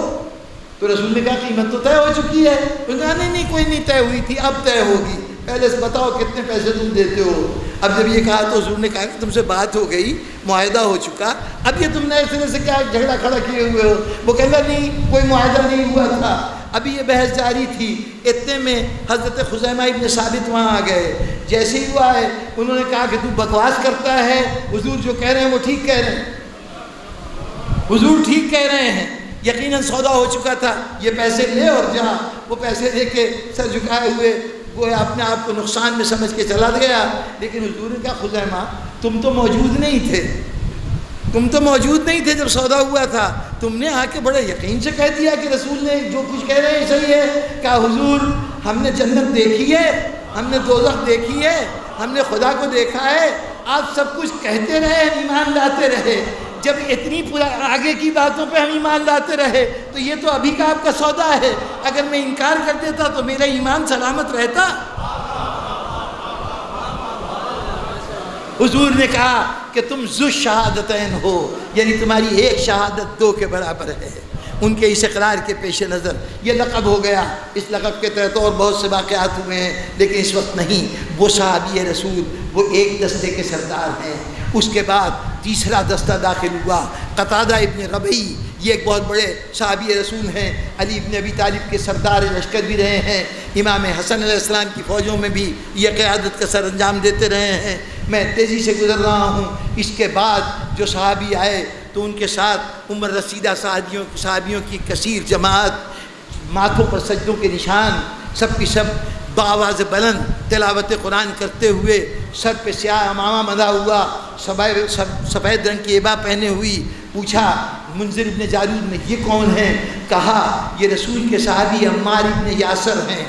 [SPEAKER 1] تو رسول نے کہا قیمت تو طے ہو چکی ہے۔ انہوں نے کہا نہیں کوئی نہیں طے ہوئی تھی، اب طے ہوگی، پہلے سے بتاؤ کتنے پیسے تم دیتے ہو۔ اب جب یہ کہا تو حضور نے کہا کہ تم سے بات ہو گئی، معاہدہ ہو چکا، اب یہ تم نے اس طرح سے کیا جھگڑا کھڑا کیے ہوئے ہو؟ وہ کہنا نہیں کوئی معاہدہ نہیں ہوا تھا، ابھی یہ بحث جاری تھی۔ اتنے میں حضرت خزیمہ ابن ثابت وہاں آ گئے۔ جیسے ہی وہ آئے انہوں نے کہا کہ تو بکواس کرتا ہے، حضور جو کہہ رہے ہیں وہ ٹھیک کہہ رہے ہیں، حضور ٹھیک کہہ رہے ہیں، یقیناً سودا ہو چکا تھا، یہ پیسے لے اور جا۔ وہ پیسے لے کے سر جھکائے ہوئے وہ اپنے آپ کو نقصان میں سمجھ کے چلا گیا۔ لیکن حضور نے کہا خزیمہ تم تو موجود نہیں تھے، تم تو موجود نہیں تھے جب سودا ہوا تھا، تم نے آ کے بڑے یقین سے کہہ دیا کہ رسول نے جو کچھ کہہ رہے ہیں صحیح ہے۔ کہا حضور ہم نے جنت دیکھی ہے، ہم نے دوزخ دیکھی ہے، ہم نے خدا کو دیکھا ہے، آپ سب کچھ کہتے رہے، ایمان لاتے رہے، جب اتنی آگے کی باتوں پہ ہم ایمان لاتے رہے تو یہ تو ابھی کا آپ کا سودا ہے، اگر میں انکار کر دیتا تو میرا ایمان سلامت رہتا۔ حضور نے کہا کہ تم ذو الشہادتین ہو، یعنی تمہاری ایک شہادت 2 کے برابر ہے۔ ان کے اس اقرار کے پیش نظر یہ لقب ہو گیا۔ اس لقب کے تحت اور بہت سے واقعات ہوئے ہیں، لیکن اس وقت نہیں۔ وہ صحابی رسول وہ ایک دستے کے سردار ہیں۔ اس کے بعد تیسرا دستہ داخل ہوا، قتادہ ابن ربیع، یہ ایک بہت بڑے صحابی رسول ہیں، علی ابن ابی طالب کے سردار لشکر بھی رہے ہیں، امام حسن علیہ السلام کی فوجوں میں بھی یہ قیادت کا سر انجام دیتے رہے ہیں۔ میں تیزی سے گزر رہا ہوں۔ اس کے بعد جو صحابی آئے تو ان کے ساتھ عمر رسیدہ صحابیوں کی کثیر جماعت، ماتھوں پر سجدوں کے نشان، سب کی سب بآواز بلند تلاوت قرآن کرتے ہوئے، سر پہ سیاہ امامہ بندھا ہوا، سفید رنگ کی عبا پہنے ہوئی۔ پوچھا منذر ابن جالود نے یہ کون ہیں؟ کہا یہ رسول کے صحابی عمار ابن یاسر ہیں۔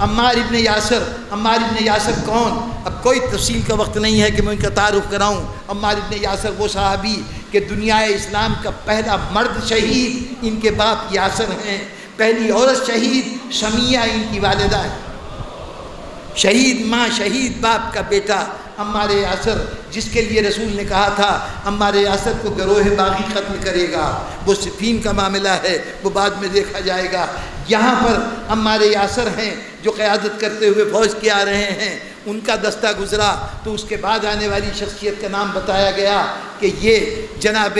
[SPEAKER 1] عمار ابن یاسر۔ عمار ابن یاسر کون؟ اب کوئی تفصیل کا وقت نہیں ہے کہ میں ان کا تعارف کراؤں۔ عمار ابن یاسر وہ صحابی کہ دنیا اسلام کا پہلا مرد شہید ان کے باپ یاسر ہیں، پہلی عورت شہید سمیہ ان کی والدہ ہے، شہید ماں شہید باپ کا بیٹا عمار یاسر، جس کے لیے رسول نے کہا تھا عمار یاسر کو گروہ باغی قتل کرے گا۔ وہ صفین کا معاملہ ہے، وہ بعد میں دیکھا جائے گا۔ یہاں پر عمار یاسر ہیں جو قیادت کرتے ہوئے فوج کے آ رہے ہیں۔ ان کا دستہ گزرا تو اس کے بعد آنے والی شخصیت کا نام بتایا گیا کہ یہ جناب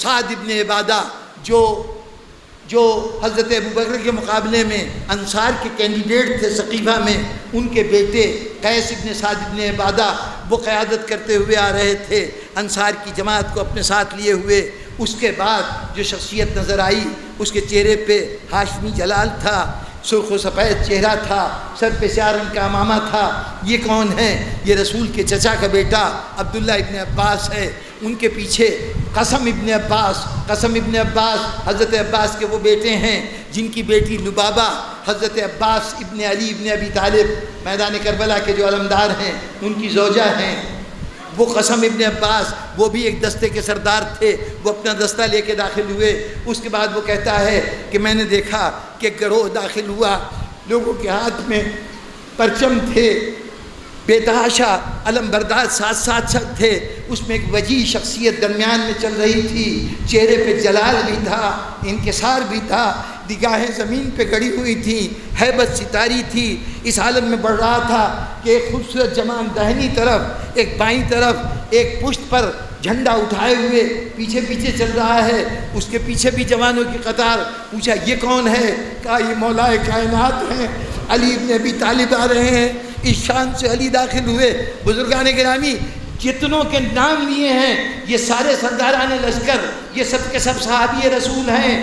[SPEAKER 1] سعد ابن عبادہ جو حضرت ابوبکر کے مقابلے میں انصار کے کینڈیڈیٹ تھے ثقیفہ میں، ان کے بیٹے قیس ابن سعد ابن عبادہ وہ قیادت کرتے ہوئے آ رہے تھے انصار کی جماعت کو اپنے ساتھ لیے ہوئے۔ اس کے بعد جو شخصیت نظر آئی اس کے چہرے پہ ہاشمی جلال تھا، سرخ و سفید چہرہ تھا، سر پہ سیاہ رنگ کا امامہ تھا۔ یہ کون ہے؟ یہ رسول کے چچا کا بیٹا عبداللہ ابن عباس ہے۔ ان کے پیچھے قسم ابن عباس حضرت عباس کے وہ بیٹے ہیں جن کی بیٹی لبابہ حضرت عباس ابن علی ابن ابی طالب میدان کربلا کے جو علمدار ہیں ان کی زوجہ ہیں۔ وہ قسم ابن عباس وہ بھی ایک دستے کے سردار تھے، وہ اپنا دستہ لے کے داخل ہوئے۔ اس کے بعد وہ کہتا ہے کہ میں نے دیکھا کہ گروہ داخل ہوا، لوگوں کے ہاتھ میں پرچم تھے، بے تحاشا علم بردار ساتھ تھے۔ اس میں ایک وجیح شخصیت درمیان میں چل رہی تھی، چہرے پہ جلال بھی تھا، انکسار بھی تھا، نگاہیں زمین پہ گڑی ہوئی تھیں، ہیبت ستاری تھی۔ اس عالم میں بڑھ رہا تھا کہ ایک خوبصورت جوان داہنی طرف، ایک بائیں طرف، ایک پشت پر جھنڈا اٹھائے ہوئے پیچھے چل رہا ہے، اس کے پیچھے بھی جوانوں کی قطار۔ پوچھا یہ کون ہے؟ کہا یہ مولا کائنات ہیں، علی ابن ابی طالب آ رہے ہیں۔ اس شان سے علی داخل ہوئے۔ بزرگان گرامی جتنوں کے نام لیے ہیں یہ سارے سرداران لشکر، یہ سب کے سب صحابی رسول ہیں۔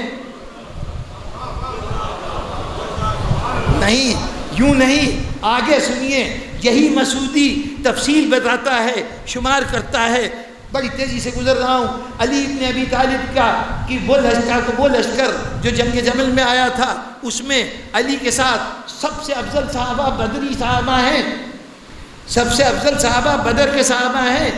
[SPEAKER 1] نہیں، یوں نہیں، آگے سنیے، یہی مسعودی تفصیل بتاتا ہے، شمار کرتا ہے۔ بڑی تیزی سے گزر رہا ہوں۔ علی ابن ابی طالب کا کہ وہ لشکر جو جنگ جمل میں آیا تھا، اس میں علی کے ساتھ سب سے افضل صحابہ بدری صحابہ ہیں، سب سے افضل صحابہ بدر کے صحابہ ہیں۔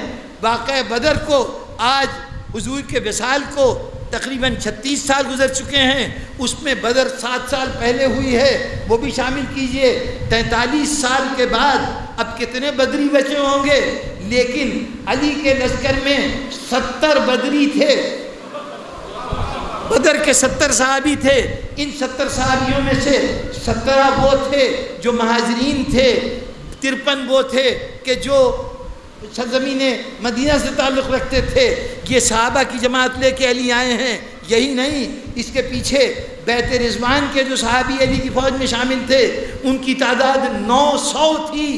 [SPEAKER 1] واقعہ بدر کو آج حضور کے وصال کو تقریباً 36 سال گزر چکے ہیں، اس میں بدر 7 سال پہلے ہوئی ہے، وہ بھی شامل کیجئے۔ 43 سال کے بعد اب کتنے بدری بچے ہوں گے؟ لیکن علی کے لشکر میں 70 بدری تھے، بدر کے 70 صحابی تھے۔ ان 70 صحابیوں میں سے 17 وہ تھے جو مہاجرین تھے، 53 وہ تھے کہ جو سرزمین مدینہ سے تعلق رکھتے تھے۔ یہ صحابہ کی جماعت لے کے علی آئے ہیں۔ یہی نہیں، اس کے پیچھے بیت رضوان کے جو صحابی علی کی فوج میں شامل تھے ان کی تعداد 900 تھی۔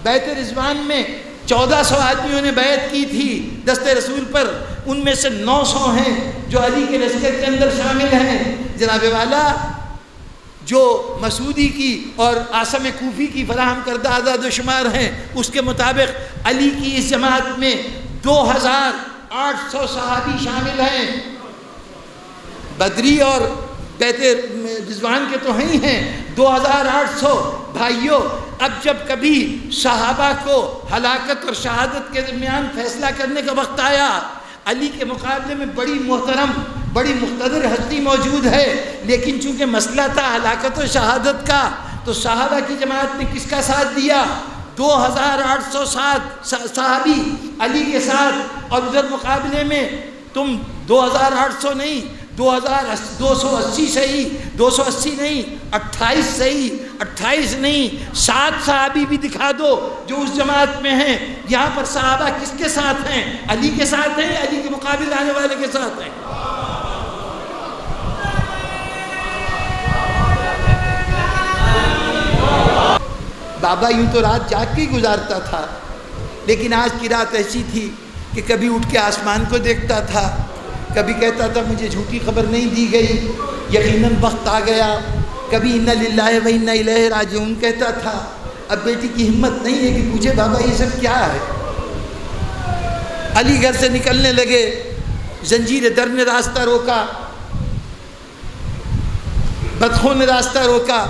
[SPEAKER 1] بیت رضوان میں 1400 آدمیوں نے بیعت کی تھی دست رسول پر، ان میں سے 900 ہیں جو علی کے لشکر کے اندر شامل ہیں۔ جناب والا جو مسعودی کی اور عاصم کوفی کی فراہم کردہ اعداد و شمار ہیں، اس کے مطابق علی کی اس جماعت میں 2800 صحابی شامل ہیں۔ بدری اور بیت رضوان کے تو ہی ہیں 2800 بھائیوں۔ اب جب کبھی صحابہ کو ہلاکت اور شہادت کے درمیان فیصلہ کرنے کا وقت آیا، علی کے مقابلے میں بڑی محترم، بڑی مقتدر ہستی موجود ہے، لیکن چونکہ مسئلہ تھا ہلاکت و شہادت کا، تو صحابہ کی جماعت نے کس کا ساتھ دیا؟ 2800 صحابی علی کے ساتھ، اور ادھر مقابلے میں تم 2800 نہیں 280 صحیح، 280 نہیں 28 صحیح، 28 نہیں 7 صحابی بھی دکھا دو جو اس جماعت میں ہیں۔ یہاں پر صحابہ کس کے ساتھ ہیں؟ علی کے ساتھ ہیں، علی کے مقابل آنے والے کے ساتھ ہیں۔ بابا یوں تو رات جاگ کے ہی گزارتا تھا، لیکن آج کی رات ایسی تھی کہ کبھی اٹھ کے آسمان کو دیکھتا تھا، کبھی کہتا تھا مجھے جھوٹی خبر نہیں دی گئی، یقیناً وقت آ گیا، کبھی انا للہ و انا الیہ راجعون کہتا تھا۔ اب بیٹی کی ہمت نہیں ہے کہ پوچھے بابا یہ سب کیا ہے۔ علی گھر سے نکلنے لگے، زنجیر در نے راستہ روکا، بدخوں نے راستہ روکا۔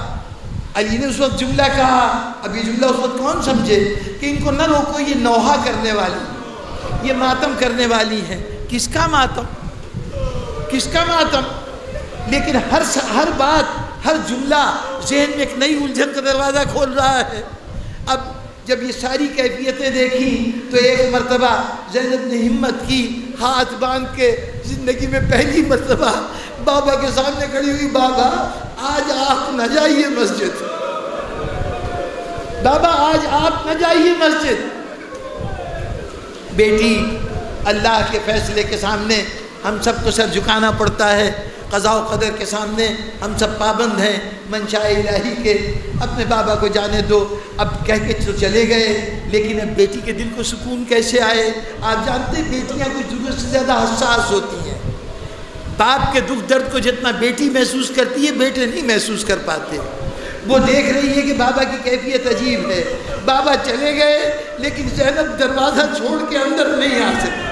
[SPEAKER 1] علی نے اس وقت جملہ کہا، اب یہ جملہ اس وقت کون سمجھے کہ ان کو نہ روکو، یہ نوحہ کرنے والی، یہ ماتم کرنے والی ہے۔ کس کا ماتم؟ کس کا ماتم؟ لیکن ہر بات، ہر جملہ ذہن میں ایک نئی الجھن کا دروازہ کھول رہا ہے۔ اب جب یہ ساری کیفیتیں دیکھیں تو ایک مرتبہ زینب نے ہمت کی، ہاتھ باندھ کے، زندگی میں پہلی مرتبہ بابا کے سامنے کھڑی ہوئی، بابا آج آپ نہ جائیے مسجد، بابا آج آپ نہ جائیے مسجد۔ بیٹی، اللہ کے فیصلے کے سامنے ہم سب کو سر جھکانا پڑتا ہے، قضاء و قدر کے سامنے ہم سب پابند ہیں، منشاء الہی کے۔ اپنے بابا کو جانے دو، اب کہہ کے تو چلے گئے، لیکن اب بیٹی کے دل کو سکون کیسے آئے؟ آپ جانتے ہیں بیٹیاں کچھ ضرورت سے زیادہ حساس ہوتی ہیں۔ باپ کے دکھ درد کو جتنا بیٹی محسوس کرتی ہے، بیٹے نہیں محسوس کر پاتے۔ وہ دیکھ رہی ہے کہ بابا کی کیفیت عجیب ہے، بابا چلے گئے لیکن زینب دروازہ چھوڑ کے اندر نہیں آ سکی،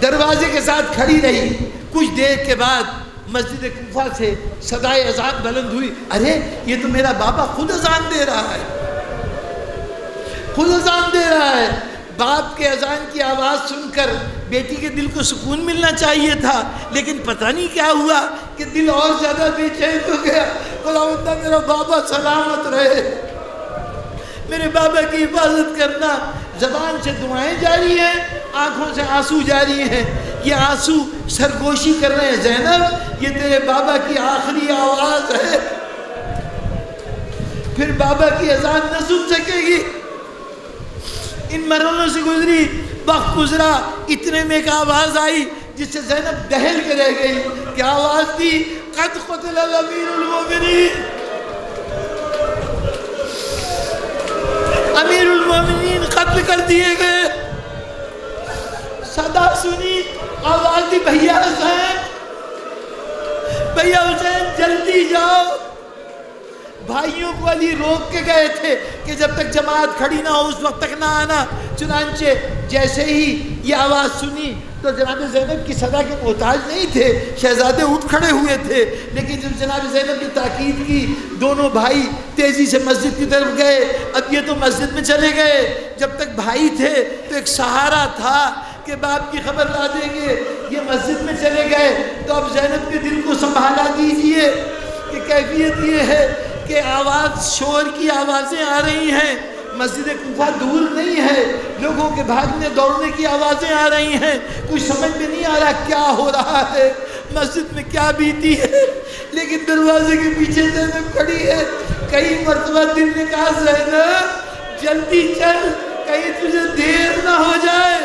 [SPEAKER 1] دروازے کے ساتھ کھڑی رہی۔ کچھ دیر کے بعد مسجد کوفہ سے صدائے اذان بلند ہوئی، ارے یہ تو میرا بابا خود اذان دے رہا ہے، خود اذان دے رہا ہے۔ باپ کے اذان کی آواز سن کر بیٹی کے دل کو سکون ملنا چاہیے تھا، لیکن پتہ نہیں کیا ہوا کہ دل اور زیادہ بے چین ہو گیا۔ خداوندہ میرا بابا سلامت رہے، میرے بابا کی حفاظت کرنا۔ زبان سے دعائیں جاری ہیں، آنکھوں سے آنسو جاری ہیں۔ یہ آنسو سرگوشی کر رہے ہیں، زینب یہ تیرے بابا کی آخری آواز ہے، پھر بابا کی اذان نہ سن سکے گی۔ ان مرحلوں سے گزری، وقت گزرا، اتنے میں ایک آواز آئی جس سے زینب دہل کے رہ گئی۔ کیا آواز تھی؟ قد قتل امیر المومنین، امیر المومنین قتل کر دیے گئے۔ صدا سنی، آواز دی، بھیا حسین، بھیا حسین جلدی جاؤ۔ بھائیوں کو علی روک کے گئے تھے کہ جب تک جماعت کھڑی نہ ہو اس وقت تک نہ آنا۔ چنانچہ جیسے ہی یہ آواز سنی تو جناب زینب کی صدا کے محتاج نہیں تھے، شہزادے اٹھ کھڑے ہوئے تھے، لیکن جب جناب زینب نے تاکید کی، دونوں بھائی تیزی سے مسجد کی طرف گئے۔ اب یہ تو مسجد میں چلے گئے، جب تک بھائی تھے تو ایک سہارا تھا کہ باپ کی خبر لا دیں گے۔ یہ مسجد میں چلے گئے تو اب زینب کے دل کو سنبھالا دیجئے کہ کیفیت یہ ہے کہ آواز، شور کی آوازیں آ رہی ہیں، مسجد کوفہ دور نہیں ہے، لوگوں کے بھاگنے دوڑنے کی آوازیں آ رہی ہیں، کچھ سمجھ میں نہیں آ رہا کیا ہو رہا ہے، مسجد میں کیا بیتی ہے، لیکن دروازے کے پیچھے زینب کھڑی ہے۔ کئی مرتبہ دل نے کہا زینب جلدی چل، کہیں تجھے دیر نہ ہو جائے،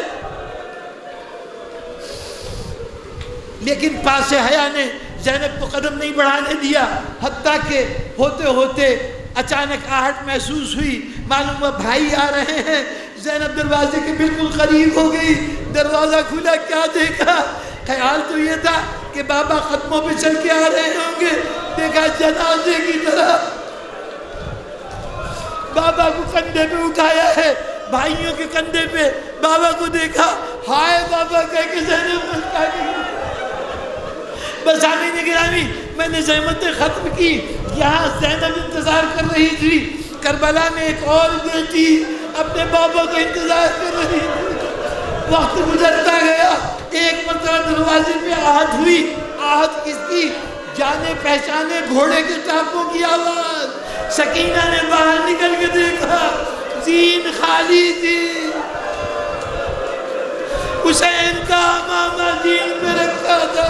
[SPEAKER 1] لیکن پاس حیا نے زینب کو قدم نہیں بڑھانے دیا، حتیٰ کہ ہوتے ہوتے اچانک آہٹ محسوس ہوئی، معلوم ہوا بھائی آ رہے ہیں۔ زینب دروازے کے بالکل قریب ہو گئی، دروازہ کھلا، کیا دیکھا؟ خیال تو یہ تھا کہ بابا قدموں پہ چل کے آ رہے ہوں گے، دیکھا جنازے کی طرح بابا کو کندھے پہ اٹھایا ہے، بھائیوں کے کندھے پہ بابا کو دیکھا، ہائے بابا کہہ کے زینب مسکا دی۔ بس آمین گرامی، میں نے زحمتیں ختم کی، یہاں زینب انتظار کر رہی تھی، کربلا میں ایک اور بیٹی اپنے بابا کا انتظار کر رہی تھی۔ وقت گزرتا گیا، ایک مرتبہ دروازے پہ آہٹ ہوئی۔ آہٹ کس کی؟ جانے پہچانے گھوڑے کے ٹانپوں کی آواز۔ سکینہ نے باہر نکل کے دیکھا، زین خالی تھی،
[SPEAKER 2] حسین کا ماما دین پہ رکھا تھا،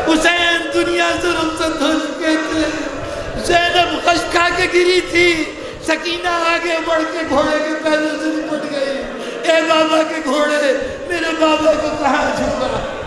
[SPEAKER 2] حسین دنیا سے رخصت ہو چکے تھے، زینب غش کھا کے گری تھی، سکینہ آگے بڑھ کے گھوڑے کے پہلے سے نپٹ گئی، اے بابا کے گھوڑے، میرے بابا کو کہاں چھپا؟